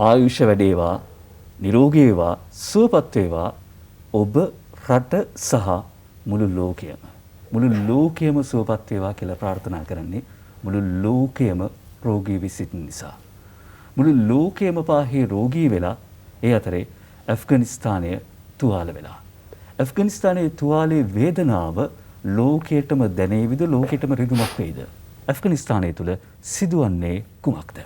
ආයුෂ වැඩේවා, නිරෝගී වේවා, සුවපත් වේවා ඔබ රට සහ මුළු ලෝකයම. මුළු ලෝකයම සුවපත් වේවා කියලා ප්‍රාර්ථනා කරන්නේ මුළු ලෝකයම රෝගී වී සිටින නිසා. මුළු ලෝකයම පාහේ රෝගී වෙලා ඒ අතරේ ඇෆ්ගනිස්තානය තුවාල වෙලා. ඇෆ්ගනිස්තානයේ තුවාලේ වේදනාව ලෝකයටම දැනේවිද, ලෝකයටම රිදුමක් වේද? ඇෆ්ගනිස්තානය තුල සිදුවන්නේ කුමක්ද?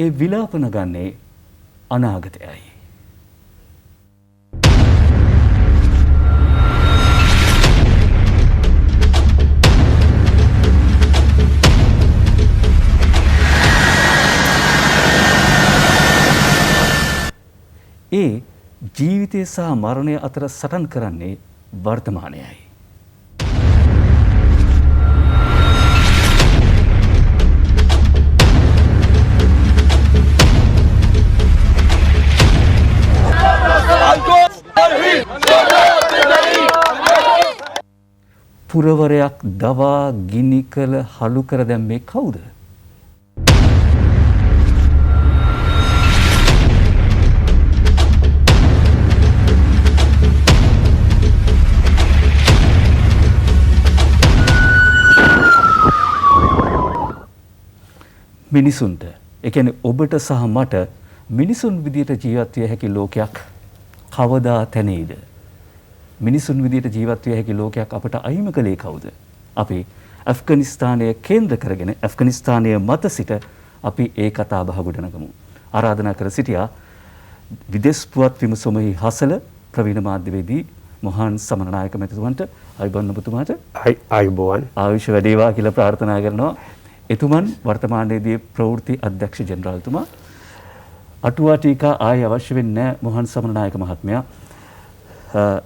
ඒ විලාප නගන්නේ අනාගතයයි. ඒ ජීවිතය සහ මරණය අතර සටන් කරන්නේ වර්තමානයයි. පුරවරයක් දවා ගිනි කළ හලු කර දැම්මේ කවුද? මිනිසුන්ට, ඒ කියන්නේ ඔබට සහ මට මිනිසුන් විදියට ජීවත් විය හැකි ලෝකයක් කවදා තැනේද? මිනිසුන් විදියට ජීවත් විය හැකි ලෝකයක් අපට අහිමි කළේ කවුද? අපි ඇෆ්ගනිස්තානය කේන්ද්‍ර කරගෙන ඇෆ්ගනිස්තානය මත සිට අපි ඒ කතා බහ ගොඩනගමු. ආරාධනා කර සිටියා විදේශ පුවත් විමසුමෙහි හසල ප්‍රවීණ මාධ්‍යවේදී මොහන් සමනනායක මැතිතුමන්ට අයිබෝන් ඔබතුමාට අයිබෝන් ආයුෂ වැඩේවා කියලා ප්‍රාර්ථනා කරනවා. එතුමන් වර්තමානයේදී ප්‍රවෘත්ති අධ්‍යක්ෂ ජෙනරාල්තුමා. අටුවා ටීකා ආය අවශ්‍ය වෙන්නේ නැහැ මොහන් සමනනායක මහත්මයා.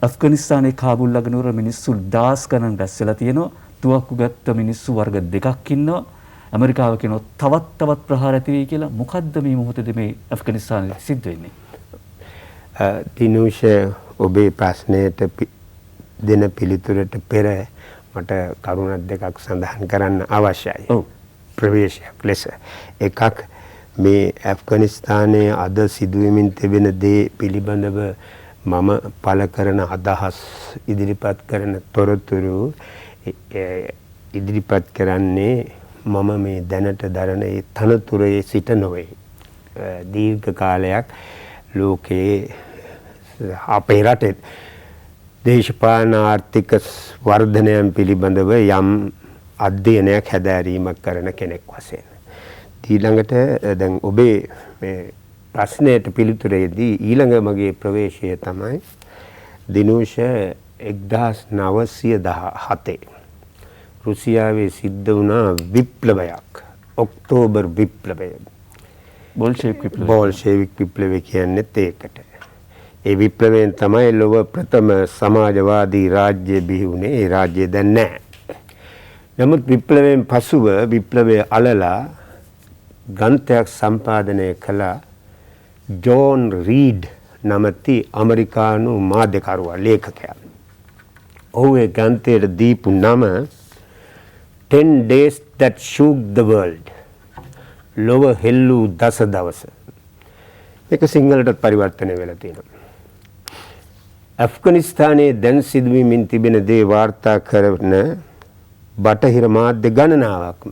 ඇෆ්ගනිස්තානයේ කාබුල් ළගනුවර මිනිස්සු 10 ගණන් රැස් වෙලා තියෙනවා. තුවක්කු ගත්ත මිනිස්සු වර්ග දෙකක් ඉන්නවා. ඇමරිකාව කියනවා තවත් ප්‍රහාර ඇති වෙයි කියලා. මොකද්ද මේ මොහොතේදී මේ ඇෆ්ගනිස්තානයේ සිද්ධ වෙන්නේ? දිනුෂ ඔබේ ප්‍රශ්නයට දෙන පිළිතුරට පෙර මට කරුණක් දෙකක් සඳහන් කරන්න අවශ්‍යයි. ඔව්. ප්‍රවේශයක් ලෙස. එකක් මේ ඇෆ්ගනිස්තානයේ අද සිදුවෙමින් තිබෙන දේ පිළිබඳව මම පළ කරන අදහස් ඉදිරිපත් කරන තොරතුරු ඉදිරිපත් කරන්නේ මම මේ දැනට දරන ඒ තනතුරේ සිට නොවේ. දීර්ඝ කාලයක් ලෝකයේ අපේ රටේ දේශපාලන ආර්ථික වර්ධනයන් පිළිබඳව යම් අධ්‍යයනයක් හැදෑරීමක් කරන කෙනෙක් වශයෙන්. ඊළඟට දැන් ඔබේ මේ ප්‍රශ්නයට පිළිතුරේදී ඊළඟ මගේ ප්‍රවේශය තමයි දිනුෂ 1917 රුසියාවේ සිද්ධ වුණා විප්ලවයක්. ඔක්තෝබර් විප්ලවය. බෝල්ෂෙවික් විප්ලවය කියන්නේ ඒකට. ඒ විප්ලවයෙන් තමයි ලොව ප්‍රථම සමාජවාදී රාජ්‍ය බිහි වුණේ. ඒ රාජ්‍ය දැන් නැහැ. නමුත් විප්ලවයෙන් පසුව විප්ලවය අලලා ග්‍රන්ථයක් සම්පාදනය කළ ජෝන් රීඩ් නමැති ඇමරිකානු මාධ්‍යකරුවා ලේඛකයා. ඔහු ඒ ග්‍රන්ථයට දීපු නම 10 Days That Shook the World. ලොව හෙල්ලූ දස දවස. මේක සිංහලටත් පරිවර්තනය වෙලා තියෙනවා. ඇෆ්ගනිස්තානයේ දැන් සිදුවීමින් තිබෙන දේ වාර්තා කරන බටහිර මාධ්‍ය ගණනාවක්ම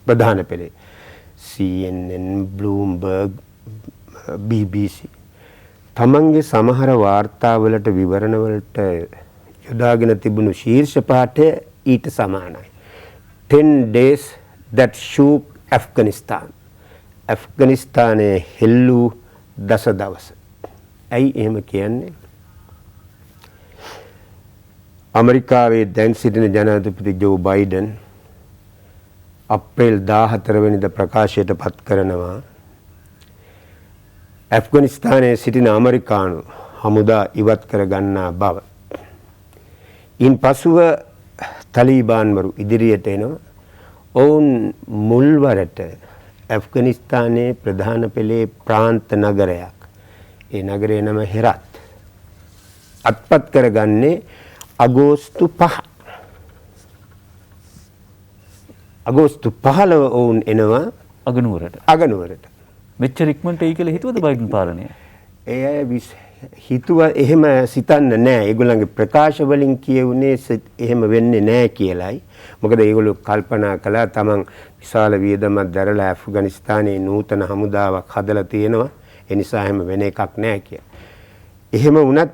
ප්‍රධාන පෙළේ CNN, Bloomberg, BBC තමන්ගේ සමහර වාර්තාවලට විවරණවලට යොදාගෙන තිබුණු ශීර්ෂ පාඨය ඊට සමානයි. 10 Days That Shook Afghanistan. ඇෆ්ගනිස්තානයේ හෙල්ලූ දස දවස. ඇයි එහෙම කියන්නේ? ඇමරිකාවේ දැන් සිටින ජනාධිපති ජෝ බයිඩන් අප්‍රේල් 14 වෙනිදා ප්‍රකාශයට පත් කරනවා ඇෆ්ගනිස්තානයේ සිටින ඇමරිකානු හමුදා ඉවත් කර ගන්නා බව. ඉන් පසුව තලිබාන්වරු ඉදිරියට එනවා. ඔවුන් මුල්වරට ඇෆ්ගනිස්තානයේ ප්‍රධාන පෙළේ ප්‍රාන්ත නගරයක්. ඒ නගරේ නම හෙරත්. අත්පත් කරගන්නේ අගෝස්තු 5. අගෝස්තු 15 ඔවුන් එනවා අගනුවරට. මෙච්චර ඉක්මනට එයි කියලා හිතුවද බයිඩන් පාලනය? ඒ අය හිතුව එහෙම සිතන්න නෑ. ඒගොල්ලන්ගේ ප්‍රකාශ වලින් කියුනේ එහෙම වෙන්නේ නෑ කියලයි. මොකද ඒගොල්ලෝ කල්පනා කළා තමන් විශාල වියදමක් දරලා ඇෆ්ගනිස්තානයේ නූතන හමුදාවක් හදලා තියෙනවා. ඒ නිසා එහෙම වෙන එකක් නෑ කියලා. එහෙම වුණත්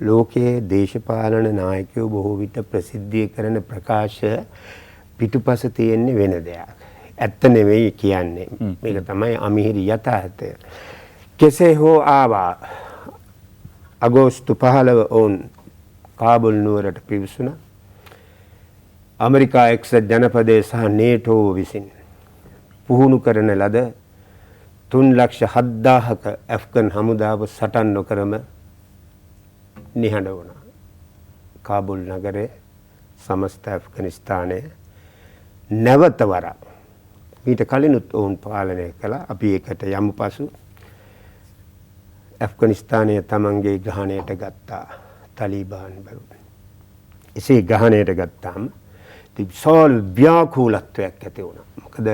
ලෝකයේ දේශපාලන නායකයෝ බොහෝ විට ප්‍රසිද්ධිය කරන ප්‍රකාශ පිටුපස තියෙන්නේ වෙන දෙයක්. ඇත්ත නෙවෙයි කියන්නේ. මේක තමයි අමිහිරි යථාර්ථය. කෙසේ හෝ ආවා අගෝස්තු 15 ඔවුන් කාබුල් නුවරට පිවිසුණා. ඇමරිකා එක්සත් ජනපදයේ සහ නේටෝ විසින් පුහුණු කරන ලද 3,70,000ක ඇෆ්ගන් හමුදාව සටන් නොකරම නිහඬ වුණා. කාබුල් නගරයේ සමස්ත ඇෆ්ගනිස්තානයේ නැවත වරක් ඊට කලිනුත් ඔවුන් පාලනය කළා. අපි ඒකට යමු පසු. ඇෆ්ගනිස්තානයේ තමන්ගේ ග්‍රහණයට ගත්තා තලිබාන් බරු. එසේ ග්‍රහණයට ගත්තාම විශාල ව්‍යාකූලත්වයක් ඇති වුණා. මොකද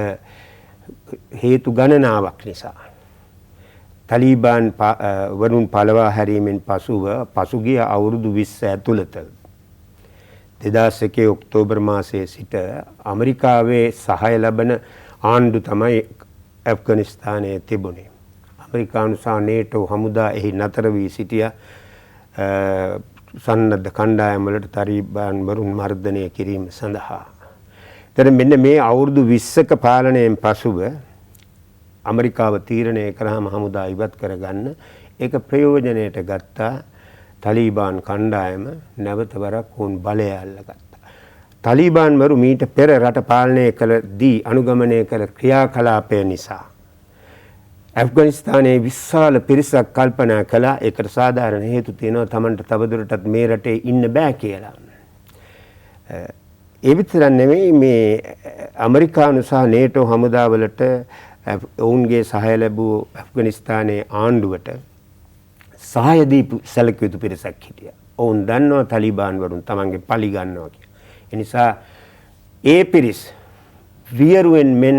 හේතු ගණනාවක් නිසා. තලිබාන් වරුන් පළවා හැරීමෙන් පසුව පසුගිය අවුරුදු 20 ඇතුළත 2001 ඔක්තෝබර් මාසයේ සිට ඇමරිකාවේ සහාය ලබන ආණ්ඩු තමයි ඇෆ්ගනිස්තානයේ තිබුණේ. ඇමරිකානු සහ නේටෝ හමුදා එහි නතර වී සිටියා සන්නද්ධ කණ්ඩායම් වලට තලිබාන් වරුන් මර්ධනය කිරීම සඳහා. එතන මෙන්න මේ අවුරුදු 20ක පාලනයෙන් පසුව ඇමරිකාව තීරණය කරාම හමුදා ඉවත් කරගන්න ඒක ප්‍රයෝජනයට ගත්තා තලිබාන් කණ්ඩායම නැවත වරක් වුන් බලය අල්ලගත්තා. තලිබාන් වරු මීට පෙර රට පාලනය කළදී අනුගමනය කළ ක්‍රියාකලාපය නිසා ඇෆ්ගනිස්තානයේ විශාල පිරිසක් කල්පනා කළා ඒකට සාධාරණ හේතු තියෙනවා තමන්ට තවදුරටත් මේ රටේ ඉන්න බෑ කියලා. ඒ විතරක් නෙමෙයි මේ ඇමරිකානු සහ නේටෝ හමුදාවලට ඔවුන්ගේ සහාය ලැබූ ඇෆ්ගනිස්තානයේ ආණ්ඩුවට සහාය දීපු සැලකිය යුතු පිරිසක් හිටියා. ඔවුන් දන්නවා තලිබාන් වරුන් තමන්ගේ පලි ගන්නවා කියලා. ඒ නිසා ඒ පිරිස් වියරුවෙන් මෙන්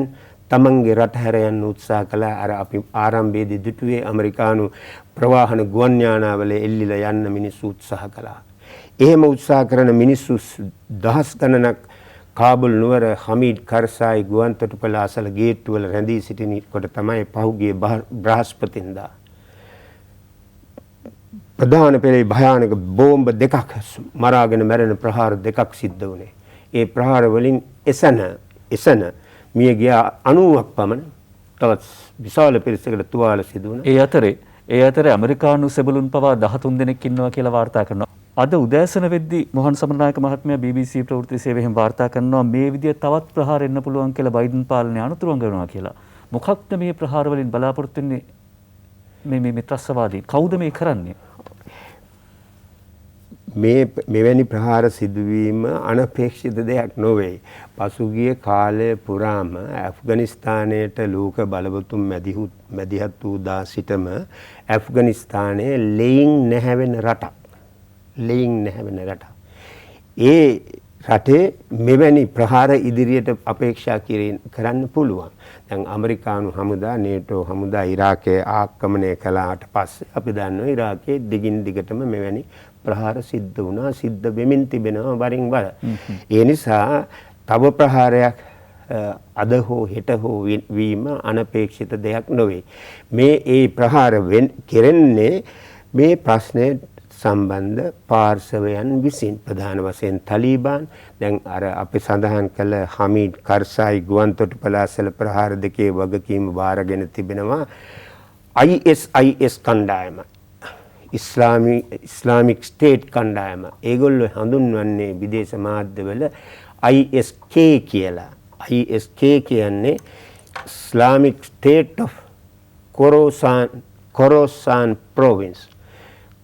තමන්ගේ රට හැර යන්න උත්සාහ කළා. අර අපි ආරම්භයේදී දුටුවේ ඇමරිකානු ප්‍රවාහන ගුවන් යානාවල එල්ලිලා යන්න මිනිස්සු උත්සාහ කළා. එහෙම උත්සාහ කරන මිනිස්සු දහස් ගණනක් කාබුල් නුවර හමීඩ් කරසායි ගුවන් තොටුපළ අසල ගේට්ටුවල රැඳී සිටිනකොට තමයි පහුගිය බ්‍රහස්පතින්දා ප්‍රධාන පෙළේ භයානක බෝම්බ දෙකක් මරාගෙන මැරෙන ප්‍රහාර දෙකක් සිද්ධ වුණේ. ඒ ප්‍රහාර වලින් එසන මිය ගියා 90ක් පමණ. තවත් විශාල පිරිසකට තුවාල සිදු වුණා. ඒ අතරේ ඇමරිකානු සෙබළුන් පවා 13 දෙනෙක් ඉන්නවා කියලා වාර්තා කරනවා. අද උදෑසන වෙද්දී මොහන් සමරනායක මහත්මයා BBC ප්‍රවෘත්ති සේවයෙන් වාර්තා කරනවා මේ විදිය තවත් ප්‍රහාර එන්න පුළුවන් කියලා බයිඩන් පාලනය අනුතුරුම් කරනවා කියලා. මොකක්ද මේ ප්‍රහාර වලින් බලාපොරොත්තු වෙන්නේ මේ ත්‍රස්තවාදී? කවුද මේ කරන්නේ? මෙවැනි ප්‍රහාර සිදුවීම අනපේක්ෂිත දෙයක් නොවේ. පසුගිය කාලය පුරාම ඇෆ්ගනිස්තානයට ලෝක බලවතුන් මැදිහත් වූ දා සිටම ඇෆ්ගනිස්තානයේ ලෙයින් නැහැවෙන රටක්. ඒ රටේ මෙවැනි ප්‍රහාර ඉදිරියට අපේක්ෂා කරන්න පුළුවන්. දැන් ඇමරිකානු හමුදා නේටෝ හමුදා ඉරාකයේ ආක්‍රමණය කළාට පස්සේ අපි දන්නවා ඉරාකයේ දිගින් දිගටම මෙවැනි ප්‍රහාර සිද්ධ වුණා. සිද්ධ වෙමින් තිබෙනවා වරින් වර. ඒ නිසා තව ප්‍රහාරයක් අද හෝ හෙට හෝ වීම අනපේක්ෂිත දෙයක් නොවේ. ඒ ප්‍රහාර කෙරෙන්නේ මේ ප්‍රශ්නය සම්බන්ධ පාර්ශවයන් විසින් ප්‍රධාන වශයෙන් තලිබාන් දැන් අර අපි සඳහන් කළ හමීඩ් කරසායි ගුවන් තොටුපළ අසල ප්‍රහාර දෙකේ වගකීම බාරගෙන තිබෙනවා ISIS කණ්ඩායම ඉස්ලාමික් ස්ටේට් කණ්ඩායම. ඒගොල්ලෝ හඳුන්වන්නේ විදේශ මාධ්‍යවල ISK කියලා. ISK කියන්නේ Islamic State of Khorasan Province.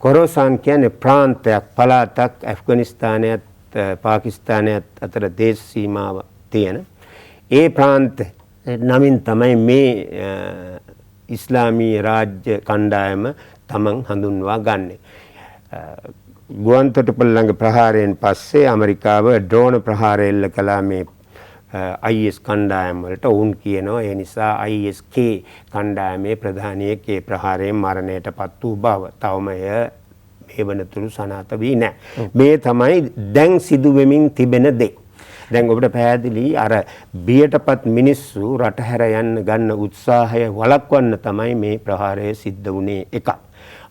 කොරෝසාන් කියන්නේ ප්‍රාන්තයක් පළාතක් ඇෆ්ගනිස්තානයත් පාකිස්තානයත් අතර දේශ සීමාව තියෙන. ඒ ප්‍රාන්ත නමින් තමයි මේ ඉස්ලාමීය රාජ්‍ය කණ්ඩායම තමන් හඳුන්වා ගන්නේ. ගුවන්තොටුපළ ළඟ ප්‍රහාරයෙන් පස්සේ ඇමරිකාව ඩ්‍රෝන ප්‍රහාරය එල්ල කළා මේ IS කණ්ඩායම් වලට. ඔවුන් කියනවා ඒ නිසා ISK කණ්ඩායමේ ප්‍රධානියෙක් ඒ ප්‍රහාරයෙන් මරණයට පත් වූ බව. තවම එය මේ වනතුරු සනාථ වී නැහැ. මේ තමයි දැන් සිදු වෙමින් තිබෙන දේ. දැන් ඔබට පැහැදිලි අර බියටපත් මිනිස්සු රට හැර යන්න ගන්න උත්සාහය වළක්වන්න තමයි මේ ප්‍රහාරය සිද්ධ වුණේ එකක්.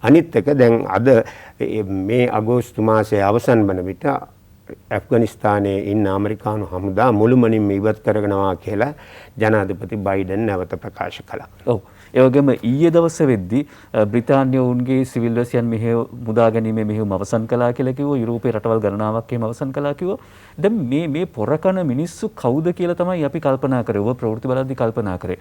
අනිත් එක දැන් අද මේ අගෝස්තු මාසයේ අවසන් වන විට ඇෆ්ගනිස්තානයේ ඉන්න ඇමරිකානු හමුදා මුළුමනින්ම ඉවත් කරගෙනවා කියලා ජනාධිපති බයිඩන් නැවත ප්‍රකාශ කළා. ඔව්. ඒ වගේම ඊයේ දවසේ වෙද්දී බ්‍රිතාන්‍ය වුන්ගේ සිවිල් වැසියන් මෙහෙය මුදා ගැනීමේ මෙහෙයුම අවසන් කළා කියලා කිව්වා. යුරෝපයේ රටවල් ගණනාවක් එහෙම අවසන් කළා කිව්වා. දැන් මේ පොරකන මිනිස්සු කවුද කියලා තමයි අපි කල්පනා කරේ. ඔබ ප්‍රවෘත්ති බලද්දී කල්පනා කරේ.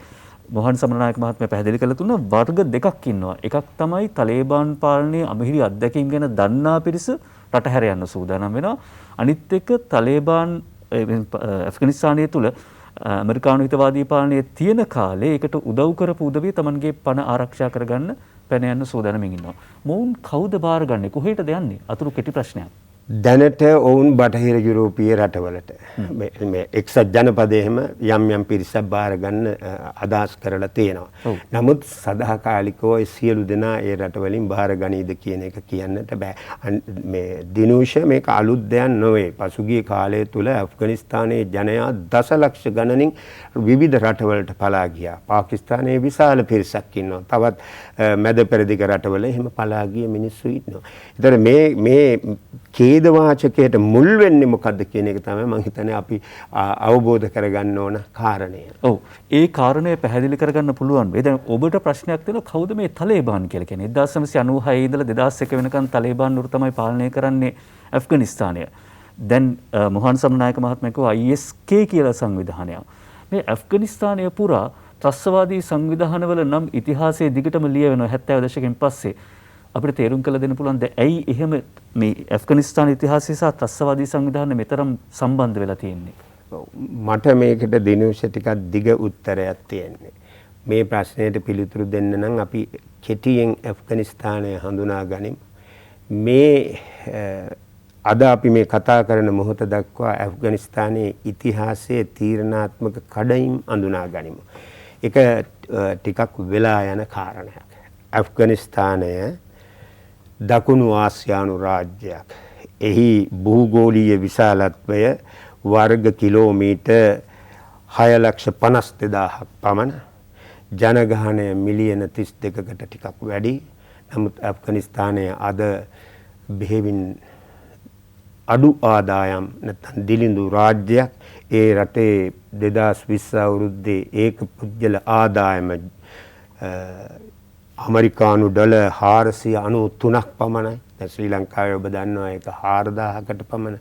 මොහන් සමරනායක මහත්මයා පැහැදිලි කළ තුන වර්ග දෙකක් ඉන්නවා. එකක් තමයි තලේබාන් පාලනයේ අමිහිරි අත්දැකීම් ගැන දන්නා පිරිස රට හැර යන්න සූදානම් වෙනවා. අනිත් එක තලේබාන් ඇෆ්ගනිස්තානයේ තුල ඇමරිකානු හිතවාදී පාලනයේ තියෙන කාලේ ඒකට උදව් කරපු උදවිය Tamanගේ පණ ආරක්ෂා කරගන්න පැන යන්න සූදානම්ින් ඉන්නවා. මොවුන් කවුද බාරගන්නේ? කොහෙටද යන්නේ? අතුරු කෙටි ප්‍රශ්නයක්. දැනට ඔවුන් බටහිර යුරෝපීය රටවලට මේ එක්සත් ජනපදයේ හැම යම් පිරිසක් බාර ගන්න අදහස් කරලා තියෙනවා. නමුත් සදාකාලිකව සියලු දෙනා ඒ රටවලින් බාර ගනීද කියන එක කියන්නට බෑ. මේ දිනූෂ මේක අලුත් දෙයක් නොවේ. පසුගිය කාලය තුල ඇෆ්ගනිස්තානයේ ජනයා දසලක්ෂ ගණනින් විවිධ රටවලට පලා ගියා. පාකිස්තානයේ විශාල පිරිසක් ඉන්නවා. තවත් මැද පෙරදිග රටවල එහෙම පලා ගිය මිනිස්සු ඉන්නවා. ඒතර මේ වාචකයට මුල් වෙන්නේ මොකද්ද කියන එක තමයි මම හිතන්නේ අපි අවබෝධ කරගන්න ඕන කාරණය. ඔව්. ඒ කාරණය පැහැදිලි කරගන්න පුළුවන් වෙයි. දැන් ඔබට ප්‍රශ්නයක් තියෙනවා කවුද මේ තලේබාන් කියලා කියන්නේ? 1996 ඉඳලා 2001 වෙනකන් තලේබාන් නුරු තමයි පාලනය කරන්නේ ඇෆ්ගනිස්තානය. දැන් මොහන් සමනායක මහත්මයා කිව්වා ISK කියලා සංවිධානයක්. මේ ඇෆ්ගනිස්තානය පුරා ත්‍රස්තවාදී සංවිධානවල නම් ඉතිහාසයේ දිගටම ලියවෙනවා 70 දශකෙන් පස්සේ. අපිට තේරුම් කළ දෙන්න පුළුවන් දැන් ඇයි එහෙම මේ ඇෆ්ගනිස්තාන ඉතිහාසය සහ ත්‍රස්තවාදී සංවිධාන මෙතරම් සම්බන්ධ වෙලා තියෙන්නේ? මට මේකට දිනුෂ ටිකක් දිග උත්තරයක් තියෙන්නේ. මේ ප්‍රශ්නයට පිළිතුරු දෙන්න නම් අපි කෙටියෙන් ඇෆ්ගනිස්තානය හඳුනා ගනිමු. මේ අද අපි මේ කතා කරන මොහොත දක්වා ඇෆ්ගනිස්තානයේ ඉතිහාසයේ තීරණාත්මක කඩයිම් හඳුනා ගනිමු. ඒක ටිකක් වෙලා යන කාරණයක්. ඇෆ්ගනිස්තානය දකුණු ආසියානු රාජ්‍යයක්. එහි භූගෝලීය විශාලත්වය වර්ග කිලෝමීටර් 6,52,000ක් පමණ. ජනගහනය මිලියන 32කට ටිකක් වැඩි. නමුත් ඇෆ්ගනිස්තානයේ අද බෙහෙවින් අඩු ආදායම් නැත්නම් දිලිඳු රාජ්‍යයක්. ඒ රටේ 2020 අවුරුද්දේ ඒක පුජ්‍යල ආදායම ඇමරිකානු ඩොලර් 493ක් පමණයි. දැන් ශ්‍රී ලංකාවේ ඔබ දන්නවා ඒක 4000කට පමණ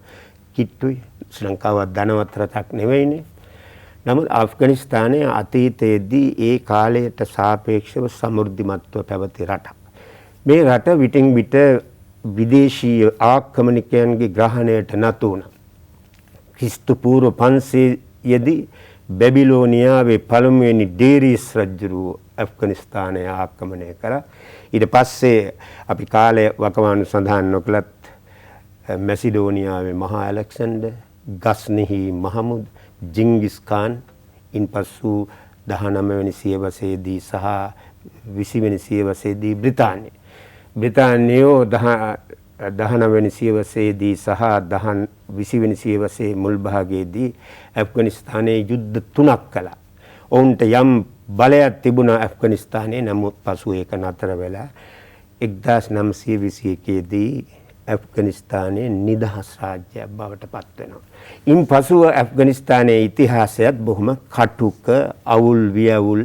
කිට්ටුයි. ශ්‍රී ලංකාව ධනවත් රටක් නෙවෙයිනේ. නමුත් ඇෆ්ගනිස්තානයේ අතීතයේදී ඒ කාලයට සාපේක්ෂව සමෘද්ධිමත්ව පැවති රටක්. මේ රට විටින් විට විදේශීය ආක්‍රමණිකයන්ගේ ග්‍රහණයට නතු වුණා. ක්‍රිස්තු පූර්ව 500 බැබිලෝනියාවේ පළමුවෙනි ඩේරියස් රජුරුව ඇෆ්ගනිස්තානය ආක්‍රමණය කරා. ඊට පස්සේ අපි කාලය වකවානු සඳහන් නොකළත් මැසිඩෝනියාවේ මහා ඇලෙක්සැන්ඩර්, ගස්නිහි මහමුද්, ජිංගිස් ખાન, ඉන්පසු 19 වෙනි සියවසේදී සහ 20 වෙනි සියවසේදී බ්‍රිතාන්‍යයෝ 19 වෙනි සියවසේදී සහ 20 වෙනි සියවසේ මුල් භාගයේදී ඇෆ්ගනිස්තානයේ යුද්ධ 3ක් කළා. ඔවුන්ට යම් බලයක් තිබුණා ඇෆ්ගනිස්තානයේ. නමුත් පසු ඒක නතර වෙලා 1921 දී ඇෆ්ගනිස්තානයේ නිදහස් රාජ්‍යයක් බවට පත් වෙනවා. ඉන්පසුව ඇෆ්ගනිස්තානයේ ඉතිහාසයත් බොහොම කටුක, අවුල් වියවුල්,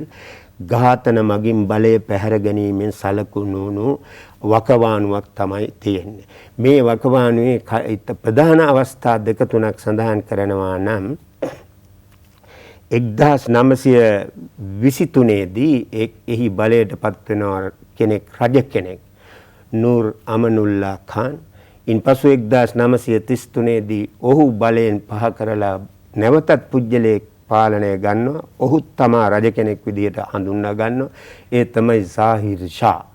ඝාතන මගින් බලය පැහැර ගැනීමෙන් සලකුණු වකවානුවක් තමයි තියෙන්නේ. මේ වකවානුවේ ප්‍රධාන අවස්ථා දෙක තුනක් සඳහන් කරනවා නම් 1923 දී එහි බලයට පත් වෙන රජ කෙනෙක් නූර් අමනුල්ලා ખાන්. ඉන්පසු 1933 දී ඔහු බලයෙන් පහ කරලා නැවතත් පුජ්‍යලයක් පාලනය ගන්නවා. ඔහුත් තමා රජ කෙනෙක් විදිහට හඳුන්වා ගන්නවා. ඒ තමයි ઝාහිර් ෂා.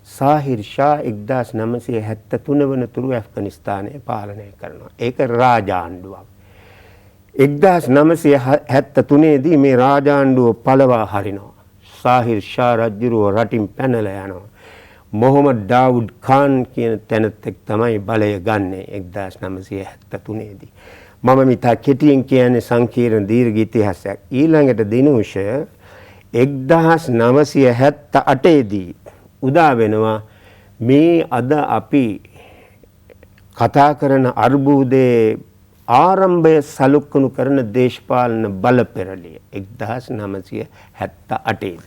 ઝාහිර් ෂා 1973 වනතුරු ඇෆ්ගනිස්තානය පාලනය කරනවා. ඒක රාජාණ්ඩුවක්. 1973 දී මේ රාජාණ්ඩුව පළවා හරිනවා. ઝාහිර් ෂා රජුව රටින් පැනලා යනවා. මොහොමඩ් දාවුඩ් ඛාන් කියන තැනැත්තෙක් තමයි බලය ගන්නේ 1973 දී. මම මිතා කෙටියෙන් කියන්නේ සංකීර්ණ දීර්ඝ ඉතිහාසයක්. ඊළඟට දිනුෂ 1978 දී උදා වෙනවා මේ අද අපි කතා කරන අර්බුදයේ ආරම්භය සලකුණු කරන දේශපාලන බල පෙරළිය 1978 දී.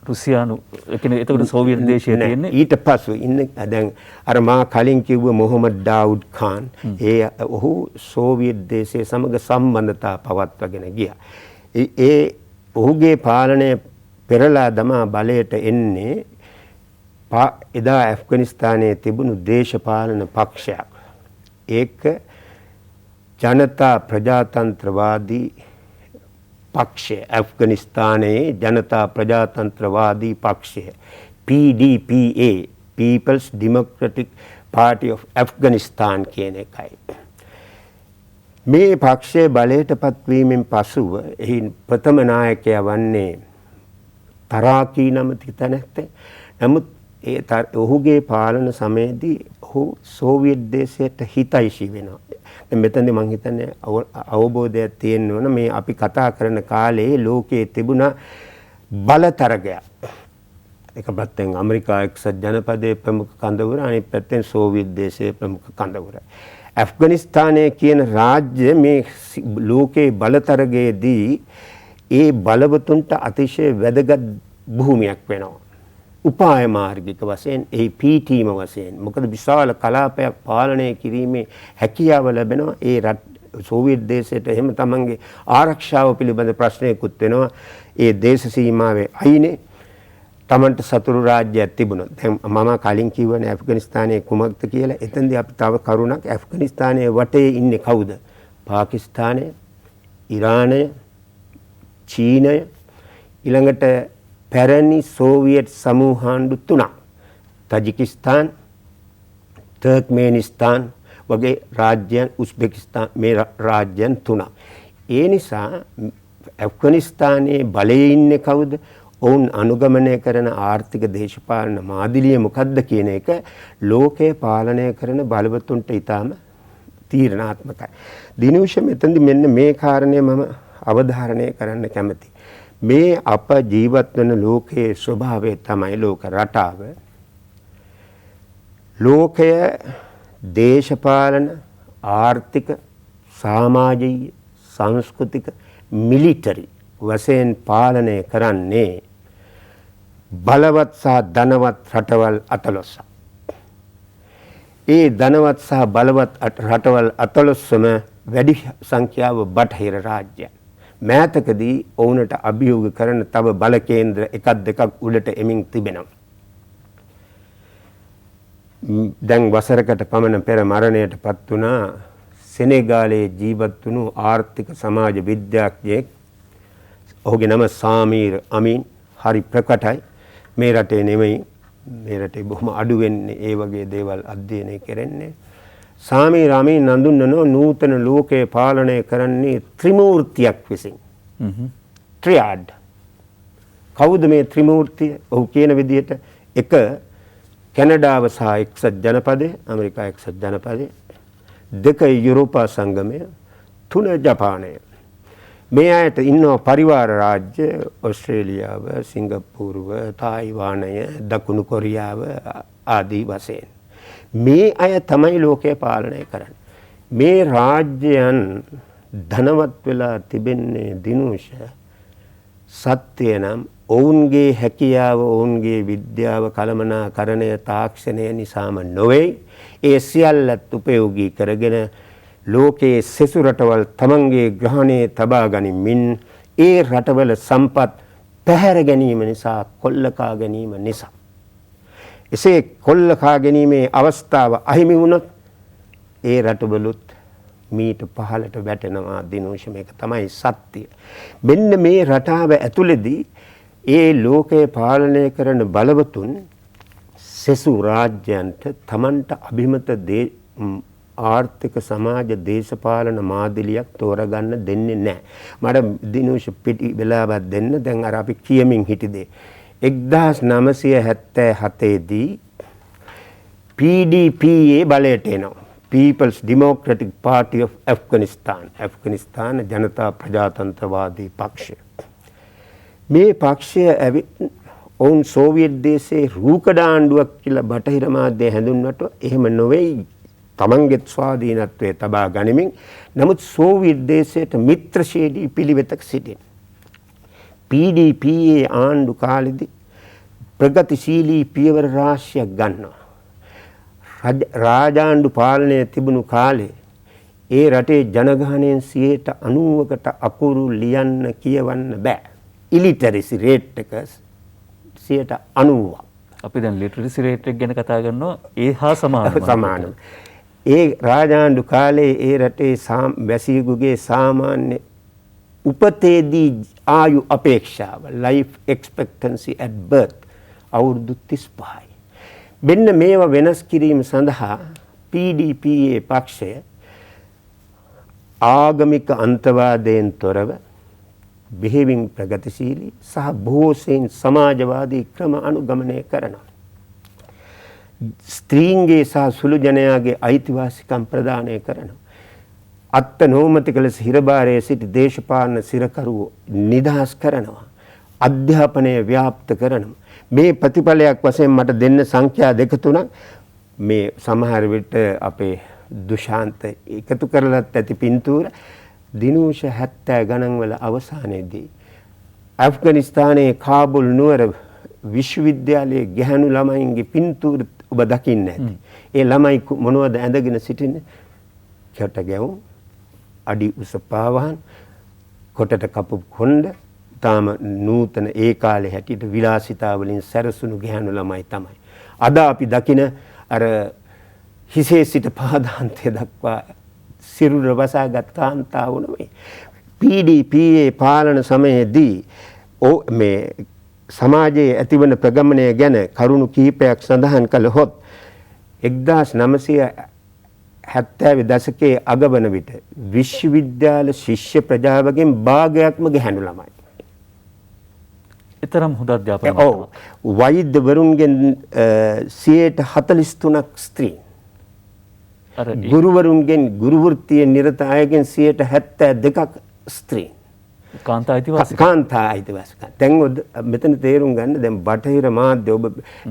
රුසියානු කියන්නේ එතකොට සෝවියට් දේශයේ තියෙන්නේ ඊට පසු ඉන්න දැන් අර මා කලින් කිව්ව මොහොමඩ් දාවුඩ් ඛාන් ඔහු සෝවියට් දේශයේ සමග සම්බන්ධතා පවත්වාගෙන ගියා. ඒ ඔහුගේ පාලනය පෙරලා දමා බලයට එන්නේ එදා ඇෆ්ගනිස්තානයේ තිබුණු දේශපාලන පක්ෂයක්. ඒක ජනතා ප්‍රජාතන්ත්‍රවාදී පක්ෂය. ඇෆ්ගනිස්තානයේ ජනතා ප්‍රජාතන්ත්‍රවාදී පක්ෂය PDPA People's Democratic Party of Afghanistan කියන එකයි. මේ පක්ෂය බලයට පත්වීමෙන් පසුව එහි ප්‍රථම නායකයා වන්නේ තරාකී නමැති තැනැත්ත. නමුත් ඔහුගේ පාලන සමයේදී ඔහු සෝවියට් දේශයට හිතයිශී වෙනවා. මෙතනදී මම හිතන්නේ අවබෝධයක් තියෙන්න ඕන මේ අපි කතා කරන කාලේ ලෝකයේ තිබුණ බලතරගයක්. එක පැත්තෙන් ඇමරිකා එක්සත් ජනපදයේ ප්‍රමුඛ කඳවුර අනිත් පැත්තෙන් සෝවියට් දේශයේ ප්‍රමුඛ කඳවුර. ඇෆ්ගනිස්තානයේ කියන රාජ්‍ය මේ ලෝකයේ බලතරගයේදී ඒ බලවතුන්ට අතිශය වැදගත් භූමියක් වෙනවා. උපාය මාර්ගික වශයෙන් ඒ පීඨීම වශයෙන් මොකද විශාල කලාපයක් පාලනය කිරීමේ හැකියාව ලැබෙනවා. ඒ සෝවියට් දේශයට එහෙම තමන්ගේ ආරක්ෂාව පිළිබඳ ප්‍රශ්නයකුත් වෙනවා. ඒ දේශ සීමාවේ අයිනේ තමන්ට සතුරු රාජ්‍යයක් තිබුණා. දැන් මම කලින් කිව්වනේ ඇෆ්ගනිස්තානයේ කුමක්ද කියලා. එතෙන්දී අපි තව කරුණක් ඇෆ්ගනිස්තානයේ වටේ ඉන්නේ කවුද? පාකිස්තානය, ඉරානය, චීනය, ඊළඟට පැරණි සෝවියට් සමූහාණ්ඩු තුනක් තජිකිස්තාන්, තර්ක්මේනිස්තාන් වගේ රාජ්‍යයන්, උස්බෙකිස්තාන් මේ රාජ්‍යයන් තුනක්. ඒ නිසා ඇෆ්ගනිස්තානයේ බලයේ ඉන්නේ කවුද? ඔවුන් අනුගමනය කරන ආර්ථික දේශපාලන මාදිලිය මොකද්ද කියන එක ලෝකයේ පාලනය කරන බලවතුන්ට ඊටාම තීරණාත්මකයි. දිනුෂ මෙතනදී මෙන්න මේ කාරණය මම අවධාරණය කරන්න කැමතියි. මේ අප ජීවත් වන ලෝකයේ ස්වභාවය තමයි ලෝක රටාව. ලෝකය දේශපාලන, ආර්ථික, සමාජීය, සංස්කෘතික, මිලිටරි වශයෙන් පාලනය කරන්නේ බලවත් සහ ධනවත් රටවල් 14ක්. ඒ ධනවත් සහ බලවත් රටවල් 14ම වැඩි සංඛ්‍යාව බටහිර රාජ්‍යයන්. මෑතකදී ඔවුනට අභියෝග කරන තව බල කේන්ද්‍ර එකක් දෙකක් උඩට එමින් තිබෙනවා. දැන් වසරකට පමණ පෙර මරණයට පත් වුණා සෙනෙගාලයේ ජීවත් වුණු ආර්ථික සමාජ විද්‍යාඥයෙක්. ඔහුගේ නම සාමීර් අමීන්. හරි ප්‍රකටයි. මේ රටේ නෙමෙයි, මේ රටේ බොහොම අඩු වෙන්නේ ඒ වගේ දේවල් අධ්‍යයනය කරන්නේ. සාමීර් අමීන් නඳුන්වනවා නූතන ලෝකයේ පාලනය කරන්නේ ත්‍රිමූර්තියක් විසින්. ට්‍රියාඩ්. කවුද මේ ත්‍රිමූර්තිය? ඔහු කියන විදිහට එක කැනඩාව සහ එක්සත් ජනපදය, ඇමරිකා එක්සත් ජනපදය, දෙක යුරෝපා සංගමය, තුන ජපානය. මේ අයට ඉන්නවා පරිවාර රාජ්‍ය ඕස්ට්‍රේලියාව, සිංගප්පූරුව, තායිවානය, දකුණු කොරියාව ආදී වශයෙන්. මේ අය තමයි ලෝකය පාලනය කරන්නේ. මේ රාජ්‍යයන් ධනවත් වෙලා තිබෙන්නේ දිනුෂ සත්‍ය නම් ඔවුන්ගේ හැකියාව, ඔවුන්ගේ විද්‍යාව, කළමනාකරණය, තාක්ෂණය නිසාම නොවේ. ඒ සියල්ලත් උපයෝගී කරගෙන ලෝකයේ සෙසු රටවල් තමන්ගේ ග්‍රහණයේ තබා ගනිමින් ඒ රටවල සම්පත් පැහැර ගැනීම නිසා, කොල්ලකා ගැනීම නිසා. එසේ කොල්ලකා ගැනීමේ අවස්ථාව අහිමි වුණොත් ඒ රටවලුත් මීට පහළට වැටෙනවා දිනෝෂ මේක තමයි සත්‍යය. මෙන්න මේ රටාව ඇතුළේදී ඒ ලෝකය පාලනය කරන බලවතුන් සෙසු රාජ්‍යයන්ට තමන්ට අභිමත ආර්ථික සමාජ දේශපාලන මාදිලියක් තෝරගන්න දෙන්නේ නැහැ. මට දිනෝෂ පිටි වෙලාවක් දෙන්න. දැන් අර අපි කියමින් හිටියේ 1977 දී PDPA බලයට එනවා. People's Democratic Party of Afghanistan. ඇෆ්ගනිස්තාන ජනතා ප්‍රජාතන්ත්‍රවාදී පක්ෂය. මේ පක්ෂය ඔවුන් සෝවියට් දේශයේ රූකඩ ආණ්ඩුවක් කියලා බටහිර මාධ්‍ය හැඳුන්වුවට එහෙම නොවේයි. තමන්ගේත් ස්වාධීනත්වය තබා ගනිමින් නමුත් සෝවියට් දේශයට මිත්‍රශීලී පිළිවෙතක සිටින PDPA ආණ්ඩු කාලෙදී ප්‍රගතිශීලී පියවර රාශියක් ගන්නවා. රාජාණ්ඩු පාලනය තිබුණු කාලේ ඒ රටේ ජනගහනයෙන් 90%කට අකුරු ලියන්න කියවන්න බෑ. ඉලිටරසි රේට් එක 90%ක්. අපි දැන් ලිටරසි රේට් එක ගැන කතා කරනවා ඒ හා සමානව. ඒ රාජාණ්ඩු කාලේ ඒ රටේ වැසියෙකුගේ සාමාන්‍ය උපතේදී ආයු අපේක්ෂාව life expectancy at birth අවුරුදු 35යි. මෙන්න මේවා වෙනස් කිරීම සඳහා PDPA පක්ෂය ආගමික අන්තවාදයෙන් තොරව බෙහෙවින් ප්‍රගතිශීලී සහ බොහෝසෙයින් සමාජවාදී ක්‍රම අනුගමනය කරනවා. ස්ත්‍රීන්ගේ සහ සුළු ජනයාගේ අයිතිවාසිකම් ප්‍රදානය කරනවා. අත්ත නෝමතික ලෙස හිරබාරයේ සිටි දේශපාලන සිරකරුවෝ නිදහස් කරනවා. අධ්‍යාපනය ව්‍යාප්ත කරනවා. මේ ප්‍රතිඵලයක් වශයෙන් මට දෙන්න සංඛ්‍යා 2-3 මේ සමහර විට අපේ දුෂාන්ත එකතු කරලත් ඇති පින්තූර දිනෝෂ 70 ගණන් වල අවසානයේදී ඇෆ්ගනිස්තානයේ කාබුල් නුවර විශ්වවිද්‍යාලයේ ගැහැණු ළමයින්ගේ පින්තූර ඔබ දකින්න ඇති. ඒ ළමයි මොනවද ඇඳගෙන සිටින්නේ? කට ගැවුම්, අඩි උස පාවහන්, කොටට කපු කොණ්ඩ, තාම නූතන ඒ කාලේ හැටියට විලාසිතා වලින් සැරසුණු ගැහැණු ළමයි තමයි. අද අපි දකින අර හිසේ සිට පාදාන්තය දක්වා සිරුර වසාගත් කාන්තාව නෙමෙයි. PDPA පාලන සමයේදී මේ සමාජයේ ඇතිවන ප්‍රගමනය ගැන කරුණු කිහිපයක් සඳහන් කළහොත් 1970 දශකයේ අගවන විට විශ්වවිද්‍යාල ශිෂ්‍ය ප්‍රජාවගෙන් භාගයක්ම ගැහැණු ළමයි. ඊතරම් හොඳ අධ්‍යාපනය. ඔව්. වෛද්‍යවරුන්ගෙන් 43%ක් ස්ත්‍රීන්. ගුරුවරුන්ගෙන් ගුරු වෘත්තියේ නිරත අයගෙන් 72%ක් ස්ත්‍රීන්. කාන්තා අයිතිවාසිකම්. කාන්තා අයිතිවාසිකම්. දැන් මෙතන තේරුම් ගන්න දැන් බටහිර මාධ්‍ය ඔබ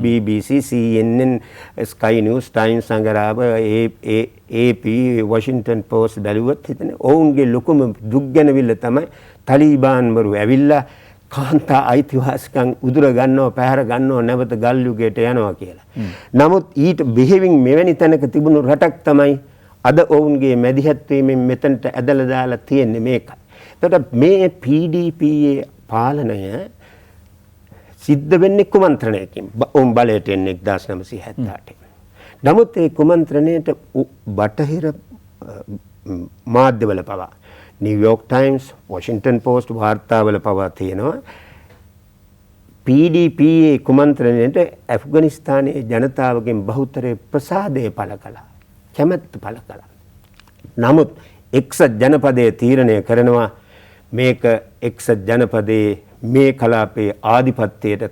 BBC, CNN, Sky News, Times සංගරාව, AP, Washington Post බැලුවොත් හිතන ඔවුන්ගේ ලොකුම දුක් ගැනවිල්ල තමයි තලිබාන්වරු ඇවිල්ලා කාන්තා අයිතිවාසිකම් උදුර ගන්නව, පැහැර ගන්නව, නැවත ගල් යුගයට යනවා කියලා. නමුත් ඊට බෙහෙවින් මෙවැනි තැනක තිබුණු රටක් තමයි අද ඔවුන්ගේ මැදිහත් වීමෙන් මෙතනට ඇදලා දාලා තියෙන්නේ මේකයි. එතකොට මේ PDPA පාලනය සිද්ධ වෙන්නේ කුමන්ත්‍රණයකින්. ඔවුන් බලයට එන්නේ 1978. නමුත් ඒ කුමන්ත්‍රණයට බටහිර මාධ්‍යවල පවා New York Times, Washington Post වාර්තාවල පවා තියෙනවා PDPA කුමන්ත්‍රණයට ඇෆ්ගනිස්තානයේ ජනතාවගෙන් බහුතරය ප්‍රසාදය පළ කළා. කැමැත්ත පළ කළා. නමුත් එක්සත් ජනපදයේ තීරණය කරනවා මේක එක්සත් ජනපදයේ මේ කලාපයේ ආධිපත්‍යයට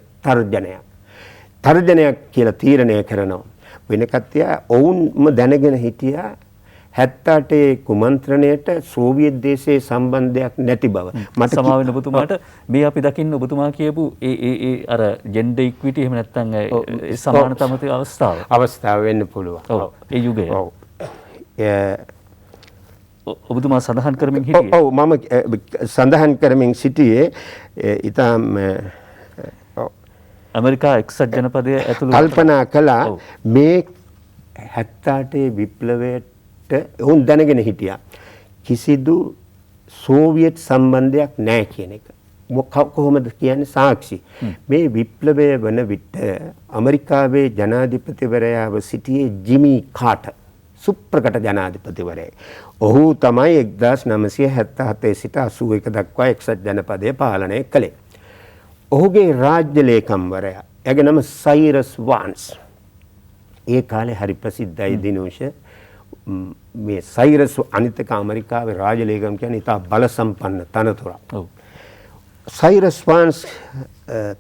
තර්ජනයක් කියලා තීරණය කරනවා. වෙන කතිය ඔවුන්ම දැනගෙන හිටියා 78 කුමන්ත්‍රණයට සෝවියට් දේශයේ සම්බන්ධයක් නැති බව. මට සමාවෙන්න ඔබතුමාට මේ අපි දකින්න ඔබතුමා කියපු ඒ අර ජෙන්ඩර් ඉක්විටි එහෙම නැත්නම් ඒ සමානතමති අවස්ථාව වෙන්න පුළුවන්. ඔව් ඒ යුගය. ඔව්. ඔබතුමා සඳහන් කරමින් හිටියේ. ඔව් මම සඳහන් කරමින් සිටියේ ඊටම ඇමරිකා එක්සත් ජනපදයේ ඇතුළු කල්පනා කළා මේ 78 විප්ලවයට ඔවුන් දැනගෙන හිටියා කිසිදු සෝවියට් සම්බන්ධයක් නැහැ කියන එක. කොහොමද කියන්නේ සාක්ෂි. මේ විප්ලවය වන විට ඇමරිකාවේ ජනාධිපතිවරයාව සිටියේ ජිමි කාටර් සුප්‍රකට ජනාධිපතිවරයෙක්. ඔහු තමයි 1977 සිට 81 දක්වා එක්සත් ජනපදය පාලනය කළේ. ඔහුගේ රාජ්‍ය ලේකම්වරයා එයාගේ නම සයිරස් වන්ස්. ඒ කාලේ හරි ප්‍රසිද්ධයි දිනෝෂ. මේ සයිරස් අනිත් ඇමරිකාවේ රාජ්‍ය ලේකම් කියන්නේ ඉතා බල සම්පන්න තනතුරක්. ඔව්. සයිරස් වන්ස්